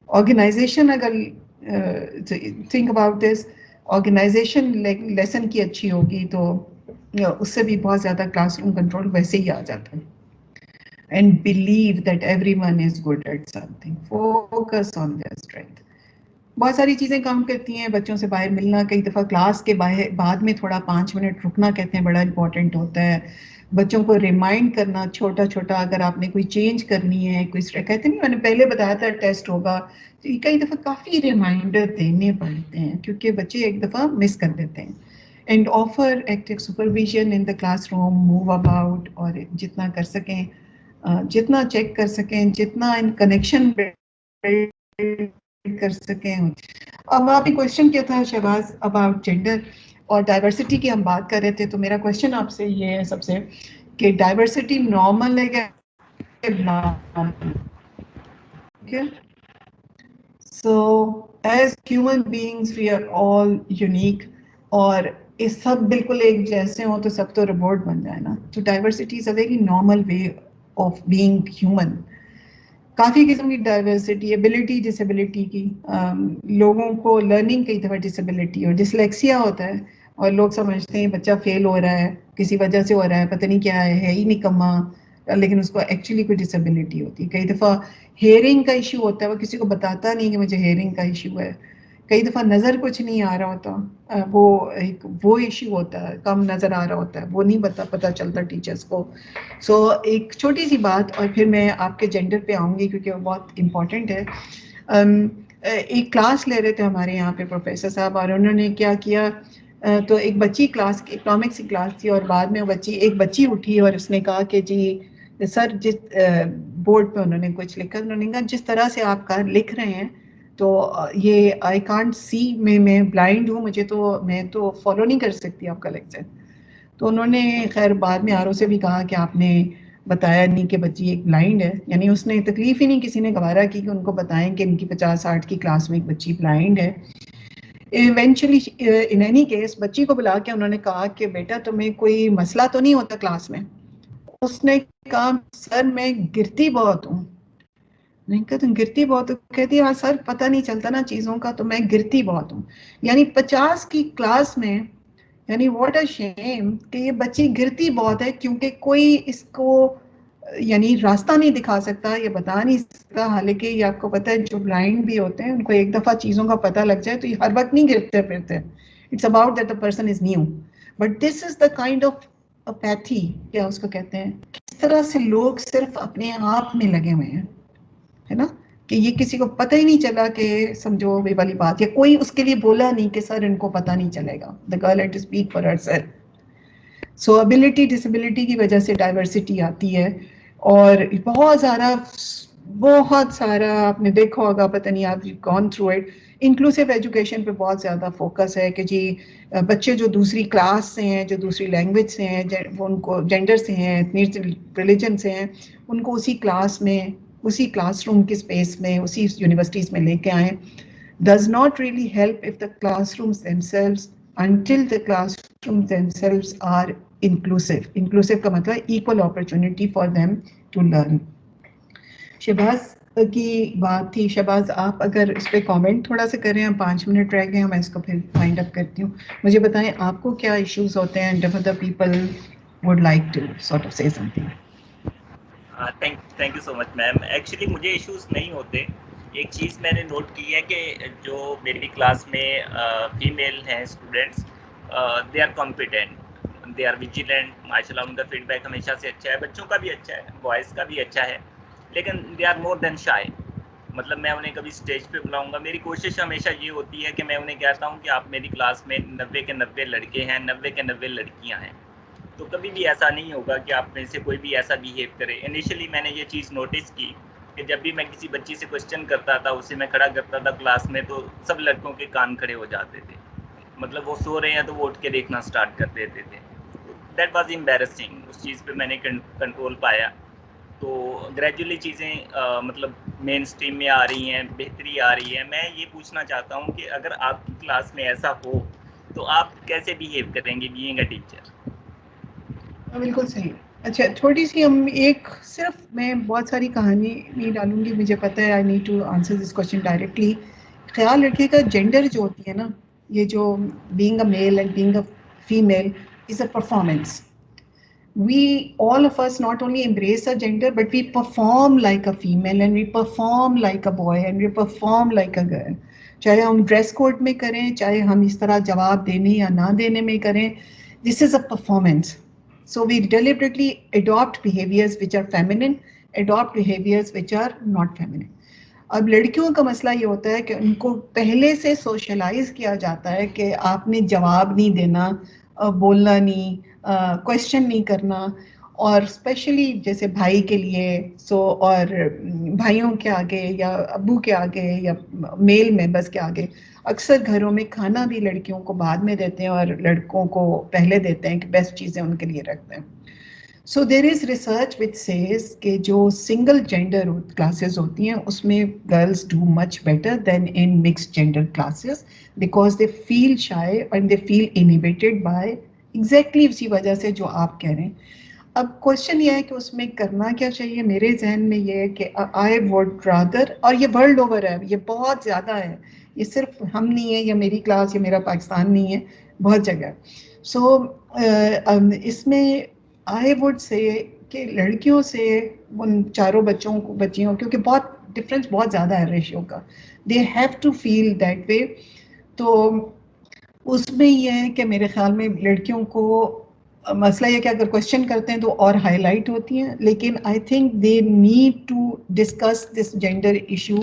آرگنائزیشن, اگر think about this, organisation lesson کی اچھی ہوگی تو اس سے بھی بہت زیادہ کلاس روم کنٹرول ویسے ہی آ جاتا ہے. And believe that everyone is good at something, focus on their strength. بہت ساری چیزیں کام کرتی ہیں. بچوں سے باہر ملنا, کئی دفعہ کلاس کے بعد میں تھوڑا 5 منٹ رکنا کہتے ہیں بڑا امپورٹنٹ ہوتا ہے. بچوں کو ریمائنڈ کرنا چھوٹا چھوٹا, اگر آپ نے کوئی چینج کرنی ہے, کوئی کہتے نہیں, میں نے پہلے بتایا تھا ٹیسٹ ہوگا, تو کئی دفعہ کافی ریمائنڈر دینے پڑتے ہیں کیونکہ بچے ایک دفعہ مس کر دیتے ہیں. And offer active supervision in the class room, move about, اور جتنا کر سکیں, جتنا چیک کر سکیں, جتنا ان کنیکشن کر سکیں. اب آپ نے کوشچن کیا تھا شہباز اباؤٹ جینڈر اور ڈائیورسٹی کی ہم بات کر رہے تھے, تو میرا کوشچن آپ سے یہ ہے سب سے کہ ڈائیورسٹی نارمل ہے کیا؟ So as human beings we are all unique, اور اس سب بالکل ایک جیسے ہوں تو سب تو روبوٹ بن جائے نا. تو diversity is a very normal way of being human. کافی قسم کی ڈائیورسٹی, ایبلٹی ڈسیبلٹی کی, لوگوں کو لرننگ کئی دفعہ ڈسیبلٹی اور ڈسلیکسیا ہوتا ہے, اور لوگ سمجھتے ہیں بچہ فیل ہو رہا ہے کسی وجہ سے ہو رہا ہے, پتہ نہیں کیا ہے ہی نکما, لیکن اس کو ایکچولی کوئی ڈسیبلٹی ہوتی ہے. کئی دفعہ ہیئرنگ کا ایشو ہوتا ہے, وہ کسی کو بتاتا نہیں کہ مجھے ہیئرنگ کا ایشو ہے. کئی دفعہ نظر کچھ نہیں آ رہا ہوتا, وہ ایشو ہوتا ہے, کم نظر آ رہا ہوتا ہے, وہ نہیں پتہ چلتا ٹیچرس کو. سو ایک چھوٹی سی بات, اور پھر میں آپ کے جینڈر پہ آؤں گی کیونکہ وہ بہت امپورٹنٹ ہے. ایک کلاس لے رہے تھے ہمارے یہاں پہ پروفیسر صاحب, اور انہوں نے کیا کیا, تو ایک بچی کلاس, اکنامکس کی کلاس تھی, اور بعد میں ایک بچی اٹھی اور اس نے کہا کہ جی سر, جس بورڈ پہ انہوں نے کچھ لکھا, انہوں نے کہا جس طرح سے آپ لکھ رہے ہیں تو یہ آئی کانٹ سی, میں بلائنڈ ہوں, میں تو فالو نہیں کر سکتی آپ کا لیکچر. تو انہوں نے خیر بعد میں آرو سے بھی کہا کہ آپ نے بتایا نہیں کہ بچی ایک بلائنڈ ہے, یعنی اس نے تکلیف ہی نہیں کسی نے گوارا کی کہ ان کو بتائیں کہ ان کی 50-60 کی کلاس میں ایک بچی بلائنڈ ہے. ایونچولی ان اینی کیس بچی کو بلا کے انہوں نے کہا کہ بیٹا تمہیں کوئی مسئلہ تو نہیں ہوتا کلاس میں؟ اس نے کہا سر میں گرتی بہت ہوں. نہیں کہا تم گرتی بہت ہو؟ کہتی ہاں سر پتہ نہیں چلتا نا چیزوں کا, تو میں گرتی بہت ہوں. یعنی 50 کی کلاس میں, یعنی واٹ اے شیم کہ یہ بچی گرتی بہت ہے کیونکہ کوئی اس کو یعنی راستہ نہیں دکھا سکتا, یہ بتا نہیں سکتا. حالانکہ یہ آپ کو پتہ ہے جو بلائنڈ بھی ہوتے ہیں ان کو ایک دفعہ چیزوں کا پتہ لگ جائے تو یہ ہر وقت نہیں گرتے پھرتے. It's about that the person is new. But this is the kind of apathy, کیا اس کو کہتے ہیں, کس طرح سے لوگ صرف اپنے آپ میں لگے ہوئے ہیں, ہے نا, کہ یہ کسی کو پتہ ہی نہیں چلا کہ سمجھو یہ والی بات, یا کوئی اس کے لیے بولا نہیں کہ سر ان کو پتہ نہیں چلے گا. The girl had to speak for herself. So ability disability کی وجہ سے ڈائیورسٹی آتی ہے, اور بہت سارا آپ نے دیکھا ہوگا, پتہ نہیں آپ gone through it. Inclusive education پہ بہت زیادہ فوکس ہے کہ جی بچے جو دوسری کلاس سے ہیں, جو دوسری لینگویج سے ہیں, وہ ان کو جینڈر سے ہیں, ریلیجن سے ہیں, ان کو اسی کلاس میں, اسی کلاس روم کی اسپیس میں, اسی یونیورسٹیز میں لے کے آئیں. does not really help if the classrooms themselves, until the classrooms themselves are inclusive. Inclusive کا مطلب equal opportunity for them to learn. Shahbaz کی بات تھی. شہباز آپ اگر اس پہ کامنٹ تھوڑا سا کریں, ہم 5 منٹ رہ گئے, میں اس کو پھر فائنڈ اپ کرتی ہوں. مجھے بتائیں آپ کو کیا ایشوز ہوتے ہیں, if other people would like to sort of say something. Thank you so much ma'am. Actually مجھے ایشوز نہیں ہوتے. ایک چیز میں نے نوٹ کی ہے کہ جو میری کلاس میں فیمیل ہیں students, they are competent, they are vigilant, ماشاء اللہ ان کا فیڈ بیک ہمیشہ سے اچھا ہے, بچوں کا بھی اچھا ہے, بوائز کا بھی اچھا ہے, لیکن دے آر مور دین شائی. مطلب میں انہیں کبھی اسٹیج پہ بلاؤں گا, میری کوشش ہمیشہ یہ ہوتی ہے کہ میں انہیں کہتا ہوں کہ آپ میری کلاس میں 90 کے 90 لڑکے ہیں, 90 کے 90 لڑکیاں ہیں, تو کبھی بھی ایسا نہیں ہوگا کہ آپ میں سے کوئی بھی ایسا بیہیو کرے. انیشلی میں نے یہ چیز نوٹس کی کہ جب بھی میں کسی بچی سے کوشچن کرتا تھا, اسے میں کھڑا کرتا تھا کلاس میں, تو سب لڑکوں کے کان کھڑے ہو جاتے تھے. مطلب وہ سو رہے ہیں تو وہ اٹھ کے دیکھنا اسٹارٹ کر دیتے تھے. That was embarrassing. اس چیز پہ میں نے کنٹرول پایا. تو گریجولی چیزیں مطلب مین اسٹریم میں آ رہی ہیں, بہتری آ رہی ہے. میں یہ پوچھنا چاہتا ہوں کہ اگر آپ کی کلاس میں ایسا ہو تو آپ کیسے بیہیو کریں گے بینگ اے ٹیچر؟ بالکل صحیح. اچھا تھوڑی سی ہم صرف میں بہت ساری کہانی نہیں ڈالوں گی, مجھے پتہ ہے I need to answer this question directly. خیال رکھیے گا جینڈر جو ہوتی ہے نا, یہ جو being a male and being a female is a performance. We all of us not only embrace our gender, but we perform like a female and we perform like a boy and we perform like a girl. چاہے ہم dress code میں کریں, چاہے ہم اس طرح جواب دینے یا نہ دینے میں کریں, this is a performance. So we deliberately adopt behaviors which are feminine, adopt behaviors which are not feminine. اب لڑکیوں کا مسئلہ یہ ہوتا ہے کہ ان کو پہلے سے سوشلائز کیا جاتا ہے کہ آپ نے جواب نہیں دینا, بولنا نہیں, کویشچن نہیں کرنا, اور اسپیشلی جیسے بھائی کے لیے اور بھائیوں کے آگے یا ابو کے آگے یا میل ممبرس کے آگے اکثر گھروں میں کھانا بھی لڑکیوں کو بعد میں دیتے ہیں اور لڑکوں کو پہلے دیتے ہیں کہ بیسٹ چیزیں ان کے لیے رکھتے ہیں. So there is research which says کہ جو single gender classes ہوتی ہیں اس میں girls do much better than in mixed gender classes because they feel shy and they feel inhibited by exactly اسی وجہ سے جو آپ کہہ رہے ہیں. اب کوشچن یہ ہے کہ اس میں کرنا کیا چاہیے. میرے ذہن میں یہ ہے کہ I would rather, اور یہ ورلڈ اوور ہے, یہ بہت زیادہ ہے, یہ صرف ہم نہیں ہے یا میری کلاس یا میرا پاکستان نہیں ہے, بہت جگہ. سو اس میں I would say کہ لڑکیوں سے ان چاروں بچیوں کیونکہ بہت ڈفرینس بہت زیادہ ہے ریشیو کا, they have to feel that way. تو اس میں یہ ہے کہ میرے خیال میں لڑکیوں کو مسئلہ یہ کہ اگر کوشچن کرتے ہیں تو اور ہائی لائٹ ہوتی ہیں, لیکن I think they need to discuss this gender issue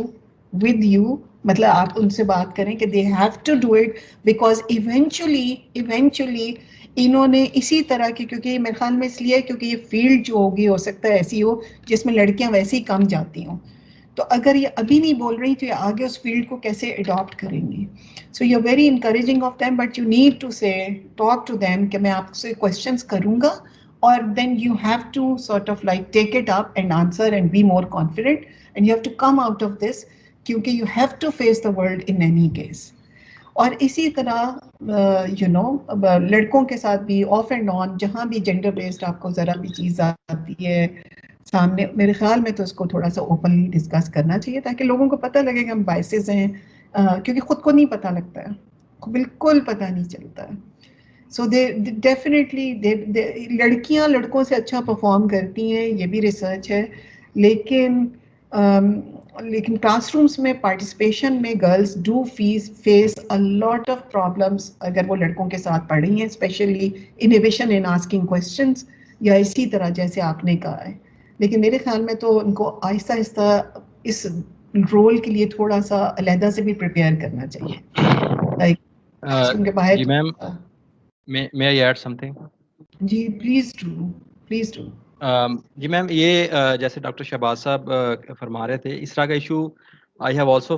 with you. مطلب آپ ان سے بات کریں کہ they have to do it because eventually انہوں نے اسی طرح کی, کیونکہ میرے خیال میں اس لیے کیونکہ یہ فیلڈ جو ہوگی ہو سکتا ہے ایسی ہو جس میں لڑکیاں ویسے ہی کم جاتی ہوں, تو اگر یہ ابھی نہیں بول رہی تو یہ آگے اس فیلڈ کو کیسے اڈاپٹ کریں گی. So you very encouraging of them, but you need to say talk to them کہ میں آپ سے کوشچنس کروں گا, اور then you have to sort of like take it up and answer and be more confident and you have to come out of this, کیونکہ you have to face the world in any case. اور اسی طرح لڑکوں کے ساتھ بھی of and on جہاں بھی جینڈر بیسڈ آپ کو ذرا بھی چیز آتی ہے سامنے, میرے خیال میں تو اس کو تھوڑا سا اوپنلی ڈسکس کرنا چاہیے تاکہ لوگوں کو پتہ لگے کہ ہم بائسز ہیں, کیونکہ خود کو نہیں پتہ لگتا ہے, بالکل پتہ نہیں چلتا ہے. سو دے ڈیفینیٹلی لڑکیاں لڑکوں سے اچھا پرفارم کرتی ہیں, یہ بھی ریسرچ ہے, لیکن کلاس رومس میں پارٹیسپیشن میں girls do face a lot of problems اگر وہ لڑکوں کے ساتھ پڑھ رہی ہیں, especially inhibition in asking questions یا اسی طرح جیسے آپ نے کہا ہے. لیکن میرے خیال میں تو ان کو آہستہ آہستہ اس رول کے لیے تھوڑا سا علیحدہ سے بھی پریپیئر کرنا چاہیے. جی ma'am, may I add something? جی پلیز ڈو، پلیز ڈو. جی میم، یہ جیسے ڈاکٹر شہباز صاحب فرما رہے تھے، اس طرح کا issue I have also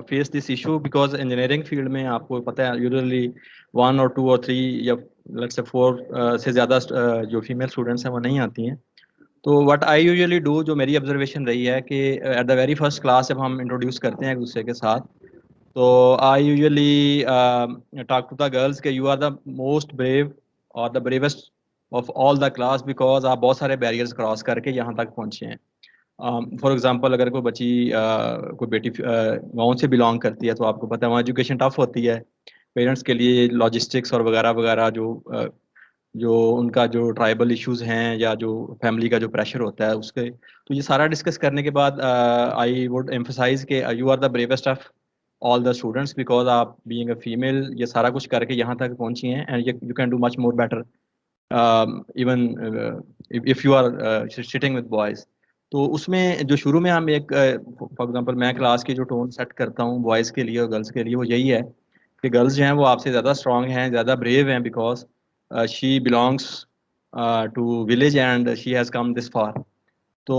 face this issue, because engineering field میں آپ کو پتہ ہے یوزلی 1 اور 2 اور 3 یا لیٹس سے 4 سے زیادہ جو فیمیل اسٹوڈنٹس ہیں وہ نہیں آتی ہیں. تو وٹ آئی یوزلی ڈو، جو میری آبزرویشن رہی ہے کہ at the very first class جب ہم انٹروڈیوس کرتے ہیں ایک دوسرے کے ساتھ، تو I usually talk to the girls کہ you are the most brave اور the bravest of all the class, because آپ بہت سارے بیریئرس کراس کر کے یہاں تک پہنچے ہیں. فار ایگزامپل اگر کوئی بچی کوئی بیٹی گاؤں سے بلانگ کرتی ہے تو آپ کو پتہ ہے وہاں ایجوکیشن ٹف ہوتی ہے پیرنٹس کے لیے، لاجسٹکس اور وغیرہ وغیرہ جو ان کا جو ٹرائبل ایشوز ہیں یا جو فیملی کا جو پریشر ہوتا ہے اس کے، تو یہ سارا ڈسکس کرنے کے بعد آئی ووڈ ایمفسائز کہ you are the bravest of all the students, because آپ بینگ اے فیمیل یہ سارا کچھ کر کے یہاں تک پہنچی ہیں، and you can do much more better even if you are sitting with boys. تو اس میں جو شروع میں ہم ایک فار ایگزامپل میں کلاس کی جو ٹون سیٹ کرتا ہوں بوائز کے لیے اور گرلس کے لیے وہ یہی ہے کہ گرلس جو ہیں وہ آپ سے زیادہ اسٹرانگ ہیں، زیادہ بریو ہیں، because she belongs to village and she has come this far. تو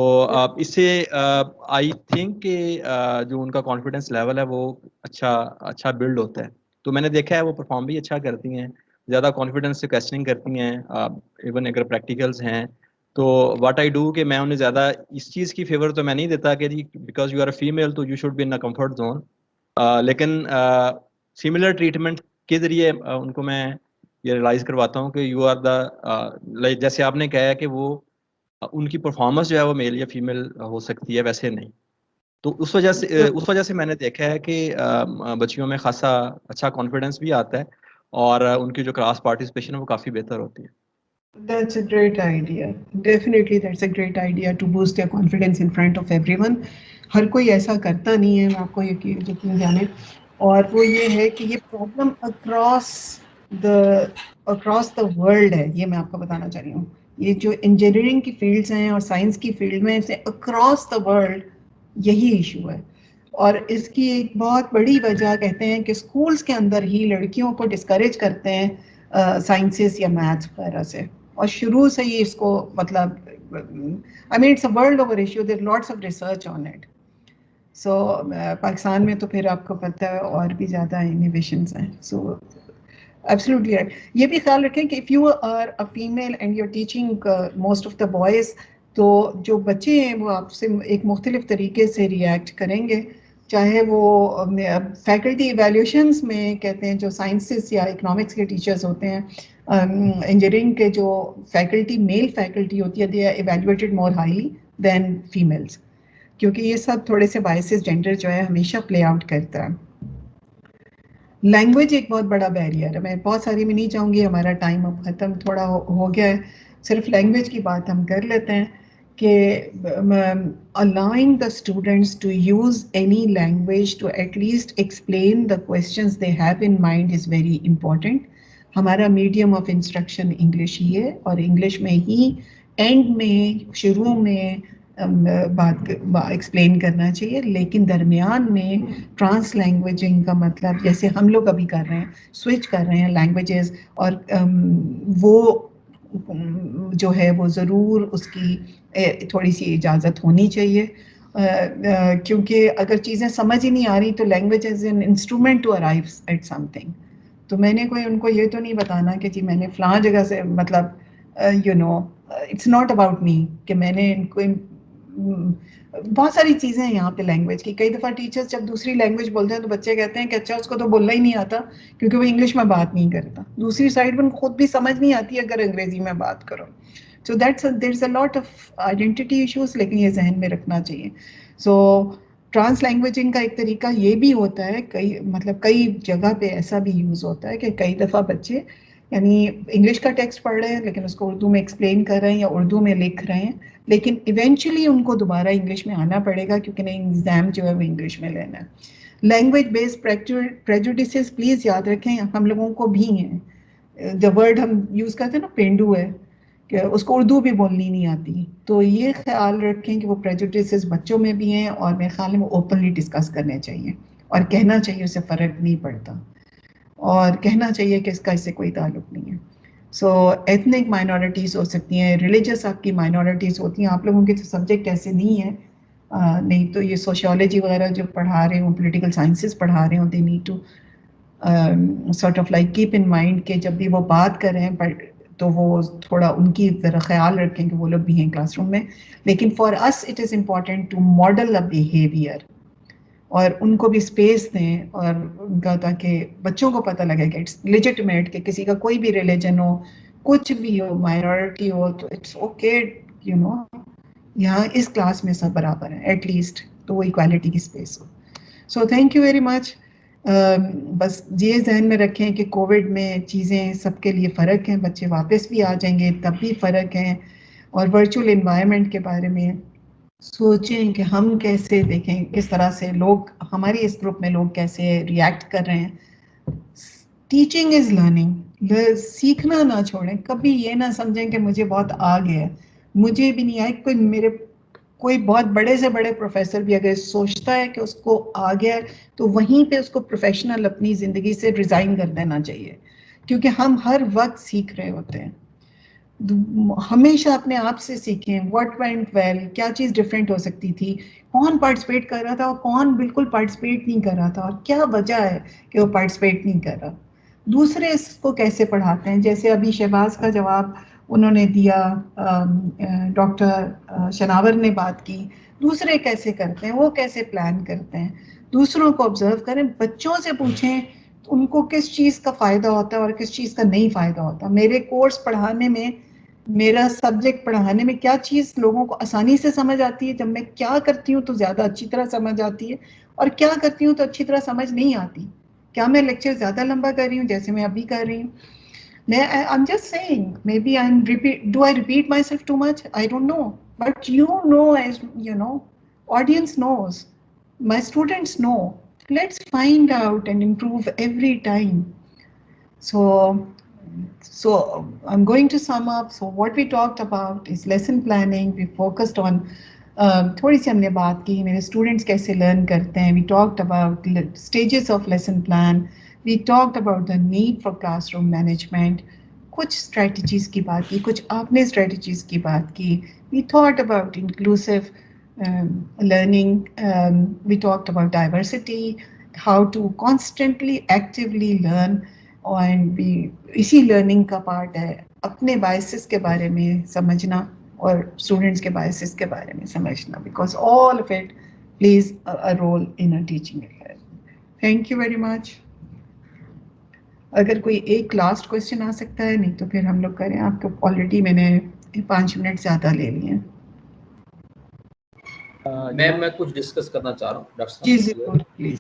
اس سے آئی تھنک کہ جو ان کا کانفیڈنس لیول ہے وہ اچھا بلڈ ہوتا ہے. تو میں نے دیکھا ہے وہ پرفارم بھی اچھا کرتی ہیں، زیادہ کانفیڈنس سے کویسچننگ کرتی ہیں، ایون اگر پریکٹیکلز ہیں. تو واٹ آئی ڈو کہ میں انہیں زیادہ اس چیز کی فیور تو میں نہیں دیتا کہ جی because you are a female تو you should be in a comfort zone, لیکن سملر ٹریٹمنٹ کے ذریعے ان کو میں یہ ریلائز کرواتا ہوں کہ یو آر دا، جیسے آپ نے کہا ہے کہ وہ ان کی پرفارمنس جو ہے وہ میل یا فیمیل ہو سکتی ہے، ویسے نہیں. تو اس وجہ سے میں نے دیکھا ہے کہ بچیوں میں خاصا اچھا کانفیڈنس بھی آتا ہے اور ان کی جو کلاس پارٹیسپیشن ہے وہ کافی بہتر ہوتی ہے. That's a great idea. Definitely that's a great idea to boost their confidence in front of everyone. ہر کوئی ایسا کرتا نہیں ہے، آپ کو یقین جانیں. اور وہ یہ ہے کہ یہ پرابلم اکراس دا ورلڈ ہے، یہ میں آپ کو بتانا چاہ رہی ہوں. یہ جو انجینئرنگ کی فیلڈس ہیں اور سائنس کی فیلڈ میں سے اکراس دا ورلڈ یہی ایشو ہے. اور اس کی ایک بہت بڑی وجہ کہتے ہیں کہ اسکولس کے اندر ہی لڑکیوں کو ڈسکریج کرتے ہیں سائنسز یا میتھس وغیرہ سے، اور شروع سے ہی اس کو مطلب I mean it's a world over issue, there are lots of research on it. So Pakistan میں تو پھر آپ کو پتہ ہے اور بھی زیادہ انویشنز ہیں. So absolutely right. یہ بھی خیال رکھیں کہ if you are a female and you're teaching most of the boys، تو جو بچے ہیں وہ آپ سے ایک مختلف طریقے سے ریئیکٹ کریں گے، چاہے وہ فیکلٹی ایویلیوشنز میں کہتے ہیں جو سائنسز یا اکنامکس کے ٹیچرز ہوتے ہیں، انجینئرنگ کے جو فیکلٹی میل فیکلٹی ہوتی ہے they are evaluated more highly than females, کیونکہ یہ سب تھوڑے سے بائسز جینڈر جو ہے ہمیشہ پلے آؤٹ کرتا ہے. لینگویج ایک بہت بڑا بیریئر ہے، میں بہت ساری میں نہیں چاہوں گی، ہمارا ٹائم اب ختم تھوڑا ہو گیا ہے. صرف لینگویج کی بات ہم کر لیتے ہیں کہ allowing the students to use any language to at least explain the questions they have in mind is very important. ہمارا میڈیم آف انسٹرکشن انگلش ہی ہے، اور انگلش میں ہی اینڈ میں شروع میں بات ایکسپلین کرنا چاہیے، لیکن درمیان میں ٹرانس لینگویجنگ کا مطلب جیسے ہم لوگ ابھی کر رہے ہیں، سوئچ کر رہے ہیں لینگویجز، اور وہ جو ہے وہ ضرور اس کی تھوڑی سی اجازت ہونی چاہیے، کیونکہ اگر چیزیں سمجھ ہی نہیں آ رہی تو language is an instrument to arrive at something. تو میں نے کوئی ان کو یہ تو نہیں بتانا کہ جی میں نے فلاں جگہ سے مطلب اٹس ناٹ اباؤٹ می کہ میں نے ان کو بہت ساری چیزیں ہیں یہاں پہ لینگویج کی. کئی دفعہ ٹیچرز جب دوسری لینگویج بولتے ہیں تو بچے کہتے ہیں کہ اچھا اس کو تو بولنا ہی نہیں آتا کیونکہ وہ انگلش میں بات نہیں کرتا. دوسری سائڈ میں خود بھی سمجھ نہیں آتی اگر انگریزی میں بات کرو. سو دیر از اے لاٹ آف آئیڈینٹی ایشوز، لیکن یہ ذہن میں رکھنا چاہیے. سو ٹرانس لینگویجنگ کا ایک طریقہ یہ بھی ہوتا ہے، کئی جگہ پہ ایسا بھی یوز ہوتا ہے کہ کئی دفعہ بچے یعنی انگلش کا ٹیکسٹ پڑھ رہے ہیں لیکن اس کو اردو میں ایکسپلین کر رہے ہیں یا اردو میں لکھ رہے ہیں، لیکن ایونچولی ان کو دوبارہ انگلش میں آنا پڑے گا کیونکہ نہیں ایگزام جو ہے وہ انگلش میں لینا ہے. لینگویج بیسڈ پریجوڈیسز پلیز یاد رکھیں ہم لوگوں کو بھی ہیں. دا ورڈ ہم یوز کرتے ہیں نا پینڈو ہے، کہ اس کو اردو بھی بولنی نہیں آتی. تو یہ خیال رکھیں کہ وہ پریجوڈیسز بچوں میں بھی ہیں، اور میرے خیال میں وہ اوپنلی ڈسکس کرنے چاہیے اور کہنا چاہیے، اس سے فرق نہیں پڑتا، اور کہنا چاہیے کہ اس کا اس سے کوئی تعلق نہیں ہے. سو ایتھنک مائنورٹیز ہو سکتی ہیں, ریلیجس آپ کی مائنورٹیز ہوتی ہیں. آپ لوگوں کے تو سبجیکٹ ایسے نہیں ہیں, نہیں تو یہ سوشیولوجی وغیرہ جو پڑھا رہے ہوں, پولیٹیکل سائنسز پڑھا رہے ہوں, they need to sort of like keep in mind کہ جب بھی وہ بات کر رہے ہیں تو وہ تھوڑا ان کی ذرا خیال رکھیں کہ وہ لوگ بھی ہیں کلاس روم میں. لیکن for us it is important to model a behaviour, اور ان کو بھی اسپیس دیں, اور ان کا تاکہ بچوں کو پتہ لگے کہ اٹس لیجٹمیٹ کہ کسی کا کوئی بھی ریلیجن ہو, کچھ بھی ہو, مائنورٹی ہو, تو اٹس اوکے, یو نو, یہاں اس کلاس میں سب برابر ہیں ایٹ لیسٹ, تو وہ ایکوالٹی کی space who. So thank you very مچ. بس یہ ذہن میں رکھیں کہ کووڈ میں چیزیں سب کے لیے فرق ہیں, بچے واپس بھی آ جائیں گے تب بھی فرق ہیں, اور ورچوئل انوائرمنٹ کے بارے میں سوچیں کہ ہم کیسے دیکھیں کس طرح سے لوگ ہماری اس گروپ میں لوگ کیسے ریئیکٹ کر رہے ہیں. ٹیچنگ از لرننگ, سیکھنا نہ چھوڑیں, کبھی یہ نہ سمجھیں کہ مجھے بہت آ گیا, مجھے بھی نہیں آئی. کوئی بہت بڑے سے بڑے پروفیسر بھی اگر سوچتا ہے کہ اس کو آ گیا تو وہیں پہ اس کو پروفیشنل اپنی زندگی سے ریزائن کر دینا چاہیے, کیونکہ ہم ہر وقت سیکھ رہے ہوتے ہیں. ہمیشہ اپنے آپ سے سیکھیں واٹ وینٹ ویل, کیا چیز ڈفرینٹ ہو سکتی تھی, کون پارٹیسپیٹ کر رہا تھا اور کون بالکل پارٹیسپیٹ نہیں کر رہا تھا, اور کیا وجہ ہے کہ وہ پارٹیسپیٹ نہیں کر رہا. دوسرے اس کو کیسے پڑھاتے ہیں, جیسے ابھی شہباز کا جواب انہوں نے دیا, ڈاکٹر شناور نے بات کی, دوسرے کیسے کرتے ہیں, وہ کیسے پلان کرتے ہیں, دوسروں کو آبزرو کریں, بچوں سے پوچھیں ان کو کس چیز کا فائدہ ہوتا ہے اور کس چیز کا نہیں فائدہ ہوتا. میرے کورس پڑھانے میں, میرا سبجیکٹ پڑھانے میں کیا چیز لوگوں کو آسانی سے سمجھ آتی ہے, جب میں کیا کرتی ہوں تو زیادہ اچھی طرح سمجھ آتی ہے, اور کیا کرتی ہوں تو اچھی طرح سمجھ نہیں آتی. کیا میں لیکچر زیادہ لمبا کر رہی ہوں جیسے میں ابھی کر رہی ہوں؟ I'm just saying, maybe do I repeat myself too much? I don't know. But you know, as you know, audience knows, my students know. Let's find out and improve every time. So I'm going to sum up. So what we talked about is lesson planning. We focused on تھوڑی سی ہم نے بات کی میرے students کیسے learn کرتے ہیں. We talked about stages of lesson plan. We talked about the need for classroom management. کچھ اسٹریٹجیز کی بات کی, کچھ آپ نے اسٹریٹجیز کی بات کی. We thought about inclusive learning. We talked about diversity, how to constantly actually learn. And اسی لرننگ کا پارٹ ہے اپنے بائسز کے بارے میں سمجھنا اور اسٹوڈنٹس کے بائسز کے بارے میں سمجھنا, because all of it plays a role in a teaching. Thank you very much. اگر کوئی ایک لاسٹ کوشچن آ سکتا ہے, نہیں تو پھر ہم لوگ کریں. آپ کو آلریڈی میں نے 5 منٹ زیادہ لے لیے ہیں. میں کچھ ڈسکس کرنا چاہ رہا ہوں ڈاکٹر صاحب. جی ضرور, پلیز.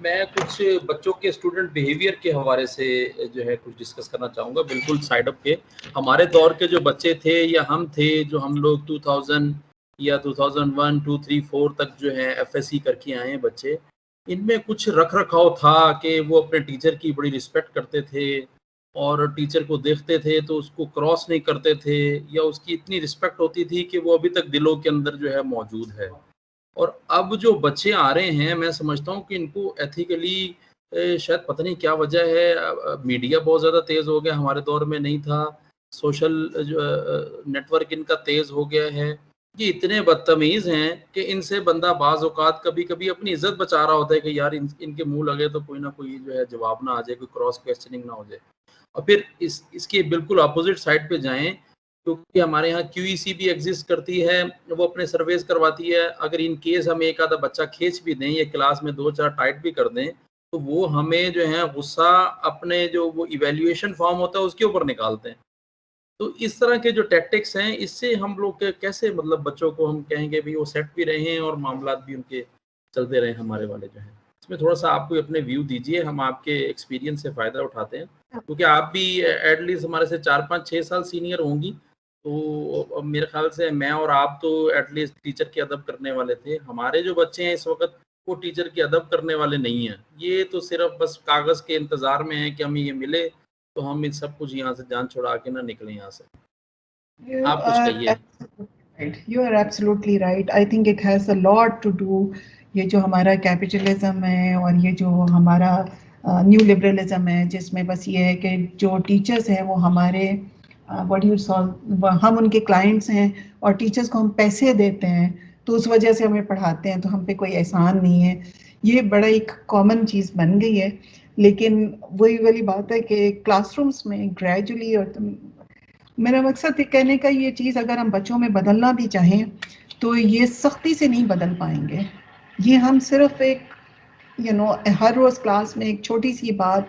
میں کچھ بچوں کے اسٹوڈنٹ بیہیویئر کے حوالے سے جو ہے کچھ ڈسکس کرنا چاہوں گا, بالکل سائڈ اپ کے. ہمارے دور کے جو بچے تھے یا ہم تھے, جو ہم لوگ 2000 یا 2001 2 3 4 تک جو ہے FSC کر کے آئے ہیں بچے, ان میں کچھ رکھ رکھاؤ تھا کہ وہ اپنے ٹیچر کی بڑی رسپیکٹ کرتے تھے, اور ٹیچر کو دیکھتے تھے تو اس کو کراس نہیں کرتے تھے, یا اس کی اتنی رسپیکٹ ہوتی تھی کہ وہ ابھی تک دلوں کے اندر جو ہے موجود ہے. اور اب جو بچے آ رہے ہیں, میں سمجھتا ہوں کہ ان کو ایتھیکلی شاید پتہ نہیں کیا وجہ ہے, میڈیا بہت زیادہ تیز ہو گیا, ہمارے دور میں نہیں تھا. سوشل نیٹ ورک ان کا تیز ہو گیا ہے. یہ اتنے بدتمیز ہیں کہ ان سے بندہ بعض اوقات کبھی کبھی اپنی عزت بچا رہا ہوتا ہے کہ یار ان کے منہ لگے تو کوئی نہ کوئی جو ہے جواب نہ آ جائے, کوئی کراس کویسچننگ نہ ہو جائے. اور پھر اس کے بالکل اپوزٹ سائڈ پہ جائیں, کیونکہ ہمارے یہاں QEC بھی ایگزسٹ کرتی ہے, وہ اپنے سرویز کرواتی ہے. اگر ان کیس ہم ایک آدھا بچہ کھینچ بھی دیں یا کلاس میں 2-4 ٹائٹ بھی کر دیں, تو وہ ہمیں جو ہے غصہ اپنے جو وہ ایویلیویشن فارم ہوتا ہے اس کے اوپر نکالتے ہیں. تو اس طرح کے جو ٹیکٹکس ہیں, اس سے ہم لوگ کیسے مطلب بچوں کو ہم کہیں گے بھی وہ سیٹ بھی رہیں اور معاملات بھی ان کے چلتے رہیں ہمارے والے جو ہیں. اس میں تھوڑا سا آپ کو اپنے ویو دیجئے, ہم آپ کے ایکسپیرینس سے فائدہ اٹھاتے ہیں, کیونکہ آپ بھی ایٹ لیسٹ ہمارے سے 4-5-6 سال سینئر ہوں گی. تو میرے خیال سے میں اور آپ تو ایٹ لیسٹ ٹیچر کی ادب کرنے والے تھے. ہمارے جو بچے ہیں اس وقت وہ ٹیچر کی ادب کرنے والے نہیں ہیں. یہ تو صرف بس کاغذ کے انتظار میں ہے کہ ہمیں یہ ملے تو ہم سب کچھ یہاں سے جان چھڑا کے نہ نکلیں یہاں سے. آپ کچھ کہیے. You are absolutely right. I think it has a lot to do. یہ جو ہمارا کیپٹلزم ہے اور یہ جو ہمارا نیو لبرلزم ہے جس میں بس یہ ہے کہ جو ٹیچرز ہیں وہ ہمارے ہم ان کے کلائنٹس ہیں اور ٹیچرز کو ہم پیسے دیتے ہیں تو اس وجہ سے ہمیں پڑھاتے ہیں تو ہم پہ کوئی احسان نہیں ہے. یہ بڑا ایک کامن چیز بن گئی ہے. لیکن وہی والی بات ہے کہ کلاس رومس میں گریجولی، اور میرا مقصد کہنے کا یہ چیز اگر ہم بچوں میں بدلنا بھی چاہیں تو یہ سختی سے نہیں بدل پائیں گے. یہ ہم صرف ایک ہر روز کلاس میں ایک چھوٹی سی بات،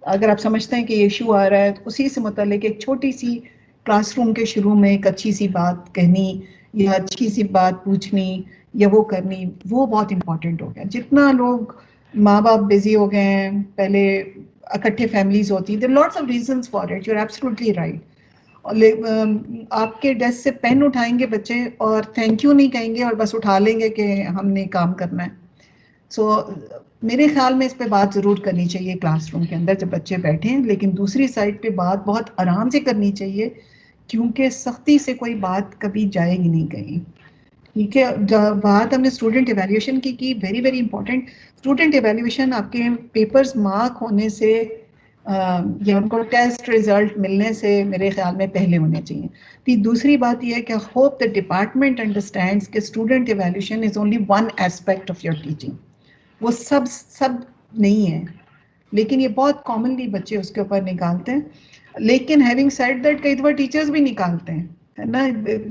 اگر آپ سمجھتے ہیں کہ یہ ایشو آ رہا ہے تو اسی سے متعلق ایک چھوٹی سی کلاس روم کے شروع میں ایک اچھی سی بات کہنی یا اچھی سی بات پوچھنی یا وہ کرنی، وہ بہت امپورٹنٹ ہو گیا. جتنا لوگ ماں باپ بزی ہو گئے ہیں، پہلے اکٹھے فیملیز ہوتی تھیں، lots of reasons for it, you are absolutely right. آپ کے ڈیسک سے پین اٹھائیں گے بچے اور تھینک یو نہیں کہیں گے اور بس اٹھا لیں گے کہ ہم نے کام کرنا ہے. سو میرے خیال میں اس پہ بات ضرور کرنی چاہیے کلاس روم کے اندر جب بچے بیٹھیں، لیکن دوسری سائڈ پہ بات بہت آرام سے کرنی چاہیے کیونکہ سختی سے کوئی بات کبھی جائے گی نہیں کہیں. ٹھیک ہے، بات ہم نے اسٹوڈنٹ ایویلیویشن کی very very important. Student evaluation آپ کے پیپرز مارک ہونے سے یا ان کو ٹیسٹ ریزلٹ ملنے سے میرے خیال میں پہلے ہونے چاہیے. دوسری بات یہ ہے کہ ہوپ دا ڈپارٹمنٹ انڈرسٹینڈس کہ student evaluation is only one aspect of your teaching. وہ سب نہیں ہے، لیکن یہ بہت کامنلی بچے اس کے اوپر نکالتے ہیں. لیکن ہیونگ سیڈ دیٹ کئی دفعہ ٹیچرز بھی نکالتے ہیں، ہے نا،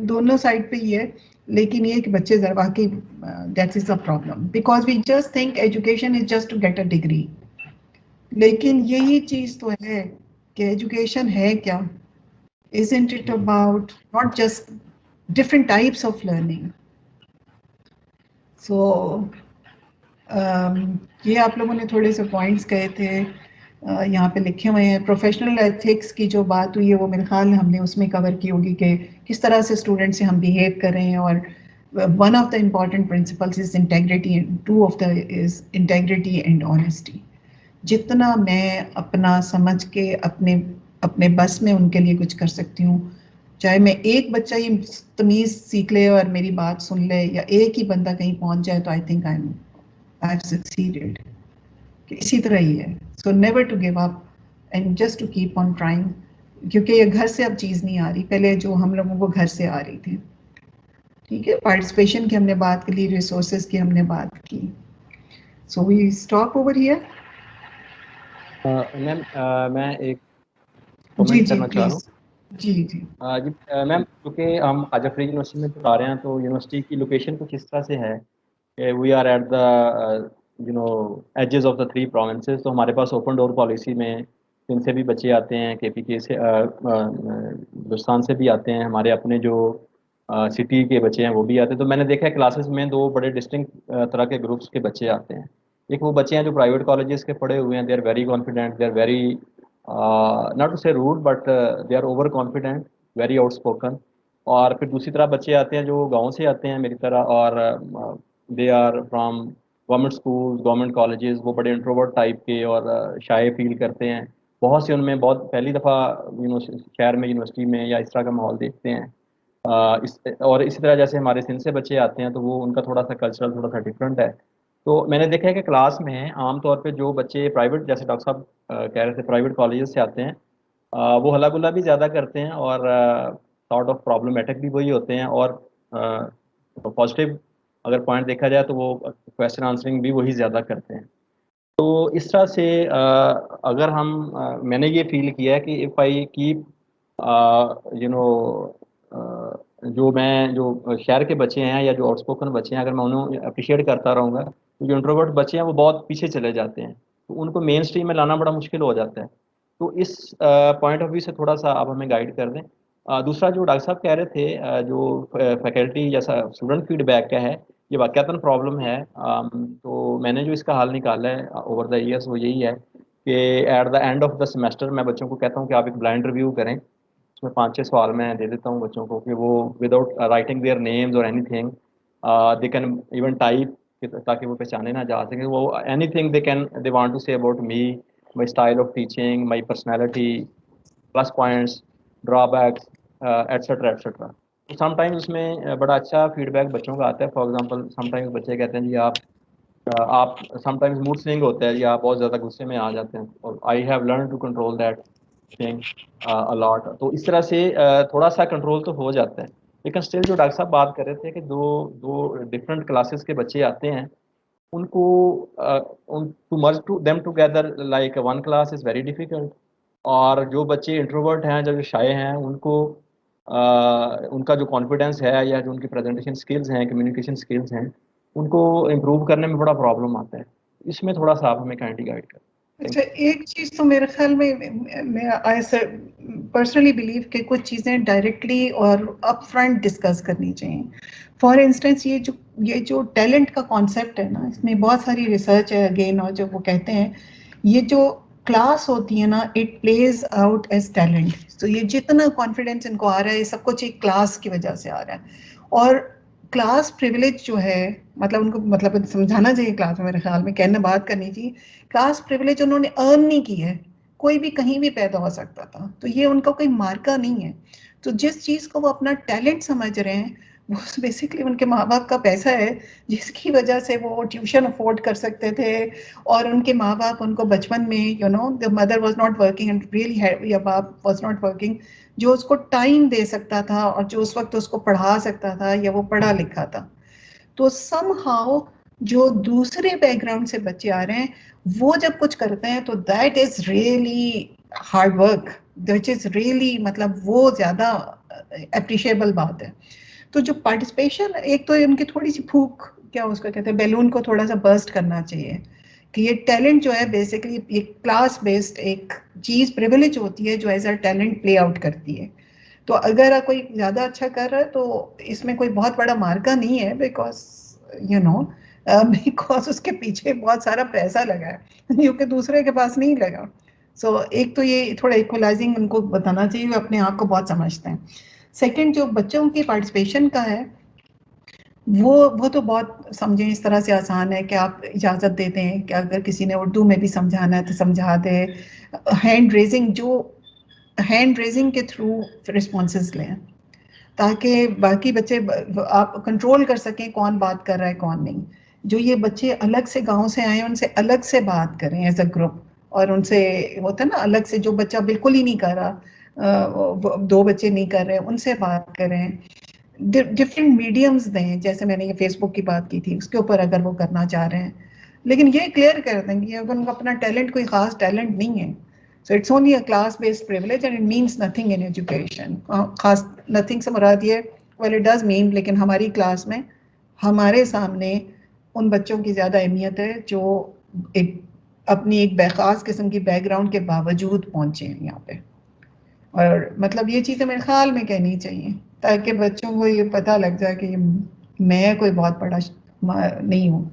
دونوں سائڈ پہ یہ ہے. لیکن یہ کہ بچے ذرا واقعی that is a problem because we just think education is just to get a degree. لیکن یہی چیز تو ہے کہ ایجوکیشن ہے کیا. Isn't it about not just different types of learning? So یہ آپ لوگوں نے تھوڑے سے پوائنٹس کہے تھے، یہاں پہ لکھے ہوئے ہیں. پروفیشنل ایتھکس کی جو بات ہوئی ہے وہ میرے خیال ہم نے اس میں کور کی ہوگی کہ کس طرح سے اسٹوڈنٹ سے ہم بیہیو کر رہے ہیں. اور one of the important principles is integrity, two of the is integrity and honesty. جتنا میں اپنا سمجھ کے اپنے بس میں ان کے لیے کچھ کر سکتی ہوں، چاہے میں ایک بچہ یہ تمیز سیکھ لے اور میری بات سن لے یا ایک ہی بندہ کہیں پہنچ جائے تو I think I have succeeded. کہ اسی طرح ہی ہے. So never to give up and just to keep on trying, کیونکہ یہ گھر سے اب چیز نہیں آ رہی، پہلے جو ہم لوگوں کو گھر سے آ رہی تھی. ٹھیک ہے، پارٹیسپیشن کی ہم نے بات کی، ریسورسز کی ہم نے بات کی. سو وی اسٹاپ اوور ہیئر. میم میں ایک جی کمنٹ جی کرنا چاہ رہا ہوں. پلیز. جی جی جی میم، کیونکہ ہم آج افریقی یونیورسٹی میں پڑھا رہے ہیں تو یونیورسٹی کی لوکیشن کچھ اس طرح سے ہے کہ we are at the edges of the 3 provinces. تو ہمارے پاس اوپن ڈور پالیسی میں جن سے بھی بچے آتے ہیں، کے پی کے سے، ہندوستان سے بھی آتے ہیں، ہمارے اپنے جو سٹی کے بچے ہیں وہ بھی آتے ہیں. تو میں نے دیکھا ہے کلاسز میں 2 بڑے ڈسٹنکٹ طرح کے گروپس کے بچے آتے ہیں. ایک وہ بچے ہیں جو پرائیویٹ کالجز کے پڑھے ہوئے ہیں، they are very confident, they are very not to say rude but they are over confident, very outspoken. اور پھر دوسری طرح بچے آتے ہیں جو گاؤں سے آتے ہیں میری طرح، اور they are from government school, government colleges. وہ بڑے انٹروورٹ ٹائپ کے اور شائع فیل کرتے ہیں. بہت سے ان میں بہت پہلی دفعہ شہر میں یونیورسٹی میں یا اس طرح کا ماحول دیکھتے ہیں. اور اسی طرح جیسے ہمارے سندھ سے بچے آتے ہیں تو وہ ان کا تھوڑا سا کلچرل تھوڑا سا ڈفرینٹ ہے. تو میں نے دیکھا ہے کہ کلاس میں عام طور پہ جو بچے پرائیویٹ، جیسے ڈاکٹر صاحب کہہ رہے تھے، پرائیویٹ کالجز سے آتے ہیں، وہ ہلا گلا بھی زیادہ کرتے ہیں اور سارٹ آف پرابلمیٹک بھی وہی ہوتے ہیں. اور پازیٹیو اگر پوائنٹ دیکھا جائے تو وہ کویشچن آنسرنگ بھی وہی زیادہ کرتے ہیں. تو اس طرح سے اگر ہم میں نے یہ فیل کیا ہے کہ اف آئی کیپ جو شہر کے بچے ہیں یا جو آؤٹ اسپوکن بچے ہیں، اگر میں انہیں اپریشیٹ کرتا رہوں گا تو جو انٹروورٹ بچے ہیں وہ بہت پیچھے چلے جاتے ہیں، تو ان کو مین اسٹریم میں لانا بڑا مشکل ہو جاتا ہے. تو اس پوائنٹ آف ویو سے تھوڑا سا آپ ہمیں گائیڈ کر دیں. دوسرا جو ڈاکٹر صاحب کہہ رہے تھے جو فیکلٹی جیسا اسٹوڈنٹ فیڈ بیک کا ہے، یہ واقعتاً پرابلم ہے. تو میں نے جو اس کا حل نکالا ہے اوور دا ایئرس وہ یہی ہے کہ at the end of the semester میں بچوں کو کہتا ہوں کہ آپ ایک بلائنڈ ریویو کریں. اس میں 5-6 سوال میں دے دیتا ہوں بچوں کو کہ وہ وداؤٹ رائٹنگ دیئر نیمز اور anything they can even type, تاکہ وہ پہچانے نہ جا سکیں. وہ anything they want to say about me, my style of teaching, my personality, plus points, drawbacks, etcetera etcetera. Sometimes اس میں بڑا اچھا فیڈ بیک بچوں کا آتا ہے. فار ایگزامپل سم ٹائمز بچے کہتے ہیں جی آپ آپ سم ٹائمز موڈ سوئنگ ہوتا ہے یا آپ بہت زیادہ غصے میں آ جاتے ہیں, اور I have learn to control that thing a lot. تو اس طرح سے تھوڑا سا کنٹرول تو ہو جاتا ہے, لیکن اسٹل جو ڈاکٹر صاحب بات کر رہے تھے کہ دو ڈفرینٹ کلاسز کے بچے آتے ہیں, ان کو to merge to them together like one class is very difficult. اور جو بچے انٹروورٹ ہیں, جو شائع ہیں, ان کو ان کا جو کانفیڈینس ہے یا جو ان کی پریزنٹیشن اسکلز ہیں, کمیونیکیشن اسکلز ہیں, ان کو امپروو کرنے میں بڑا پرابلم آتا ہے. اس میں تھوڑا سا آپ ہمیں کائنڈلی گائڈ کریں. اچھا, ایک چیز تو میرے خیال میں پرسنلی بلیو کہ کچھ چیزیں ڈائریکٹلی اور اپ فرنٹ ڈسکس کرنی چاہیے. فار انسٹنس یہ جو ٹیلنٹ کا کانسیپٹ ہے نا, اس میں بہت ساری ریسرچ ہے اگین, اور جو وہ کہتے ہیں یہ جو کلاس ہوتی ہے نا, it please out as talent. تو یہ جتنا کانفیڈینس ان کو آ رہا ہے, یہ سب کچھ ایک کلاس کی وجہ سے آ رہا ہے. اور کلاس پریولیج جو ہے, مطلب ان کو مطلب سمجھانا چاہیے کلاس میں, میرے خیال میں کہنے بات کرنی چاہیے. کلاس پریولیج انہوں نے ارن نہیں کی ہے, کوئی بھی کہیں بھی پیدا ہو سکتا تھا, تو یہ ان کا کوئی مارکا نہیں ہے. تو جس چیز کو وہ اپنا ٹیلنٹ سمجھ رہے ہیں, وہ بیسکلی ان کے ماں باپ کا پیسہ ہے, جس کی وجہ سے وہ ٹیوشن افورڈ کر سکتے تھے, اور ان کے ماں باپ ان کو بچپن میں the mother was not working and really یا باپ was not working, جو اس کو ٹائم دے سکتا تھا اور جو اس وقت اس کو پڑھا سکتا تھا یا وہ پڑھا لکھا تھا. تو سم ہاؤ جو دوسرے بیک گراؤنڈ سے بچے آ رہے ہیں, وہ جب کچھ کرتے ہیں تو that is really hard work, which is really مطلب وہ زیادہ اپریشیبل بات ہے. تو جو پارٹیسپیشن, ایک تو ان کی تھوڑی سی پھوک, کیا اس کو کہتے ہیں, بیلون کو تھوڑا سا برسٹ کرنا چاہیے کہ یہ ٹیلنٹ جو ہے بیسکلی ایک کلاس بیسڈ ایک چیز پریویلیج ہوتی ہے جو as a talent play out کرتی ہے. تو اگر کوئی زیادہ اچھا کر رہا ہے تو اس میں کوئی بہت بڑا مارکا نہیں ہے, بیکاز بیکاز اس کے پیچھے بہت سارا پیسہ لگا ہے, کیونکہ دوسرے کے پاس نہیں لگا. سو ایک تو یہ تھوڑا ایکولائزنگ ان کو بتانا چاہیے, وہ اپنے آپ کو بہت سمجھتے ہیں. سیکنڈ, جو بچوں کی پارٹیسپیشن کا ہے, وہ تو بہت سمجھیں اس طرح سے آسان ہے کہ آپ اجازت دیتے ہیں کہ اگر کسی نے اردو میں بھی سمجھانا ہے تو سمجھا دے. ہینڈ ریزنگ کے تھرو رسپانسز لیں, تاکہ باقی بچے آپ کنٹرول کر سکیں کون بات کر رہا ہے کون نہیں. جو یہ بچے الگ سے گاؤں سے آئے ہیں, ان سے الگ سے بات کریں ایز اے گروپ, اور ان سے ہوتا ہے نا الگ سے, جو بچہ بالکل ہی نہیں کر رہا, دو بچے نہیں کر رہے, ان سے بات کریں. ڈفرینٹ میڈیمز دیں, جیسے میں نے یہ فیس بک کی بات کی تھی, اس کے اوپر اگر وہ کرنا چاہ رہے ہیں, لیکن یہ کلیئر کر دیں کہ اگر ان کا اپنا ٹیلنٹ کوئی خاص ٹیلنٹ نہیں ہے, so it's only a class based privilege and it means nothing in education. خاص nothing سے مراد یہ, well it does mean, لیکن ہماری کلاس میں ہمارے سامنے ان بچوں کی زیادہ اہمیت ہے جو اپنی ایک خاص قسم کی بیک گراؤنڈ کے باوجود پہنچے ہیں یہاں پہ. اور مطلب یہ چیزیں میرے خیال میں کہنی چاہیے, تاکہ بچوں کو یہ پتہ لگ جائے کہ میں کوئی بہت بڑا نہیں ہوں.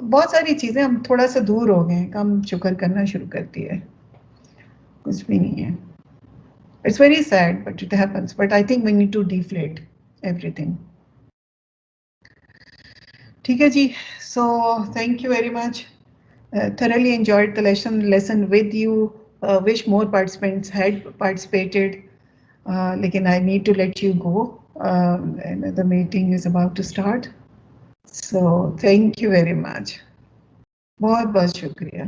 بہت ساری چیزیں ہم تھوڑا سا دور ہو گئے ہیں, کم شکر کرنا شروع کرتی ہے, کچھ بھی نہیں ہے. It's very sad, but it happens. But I think we need to deflate everything. ٹھیک ہے جی, so thank you very much. Thoroughly enjoyed the lesson with you. Wish more participants had participated. Lekin I need to let you go. And the meeting is about to start. So thank you very much. بہت بہت شکریہ.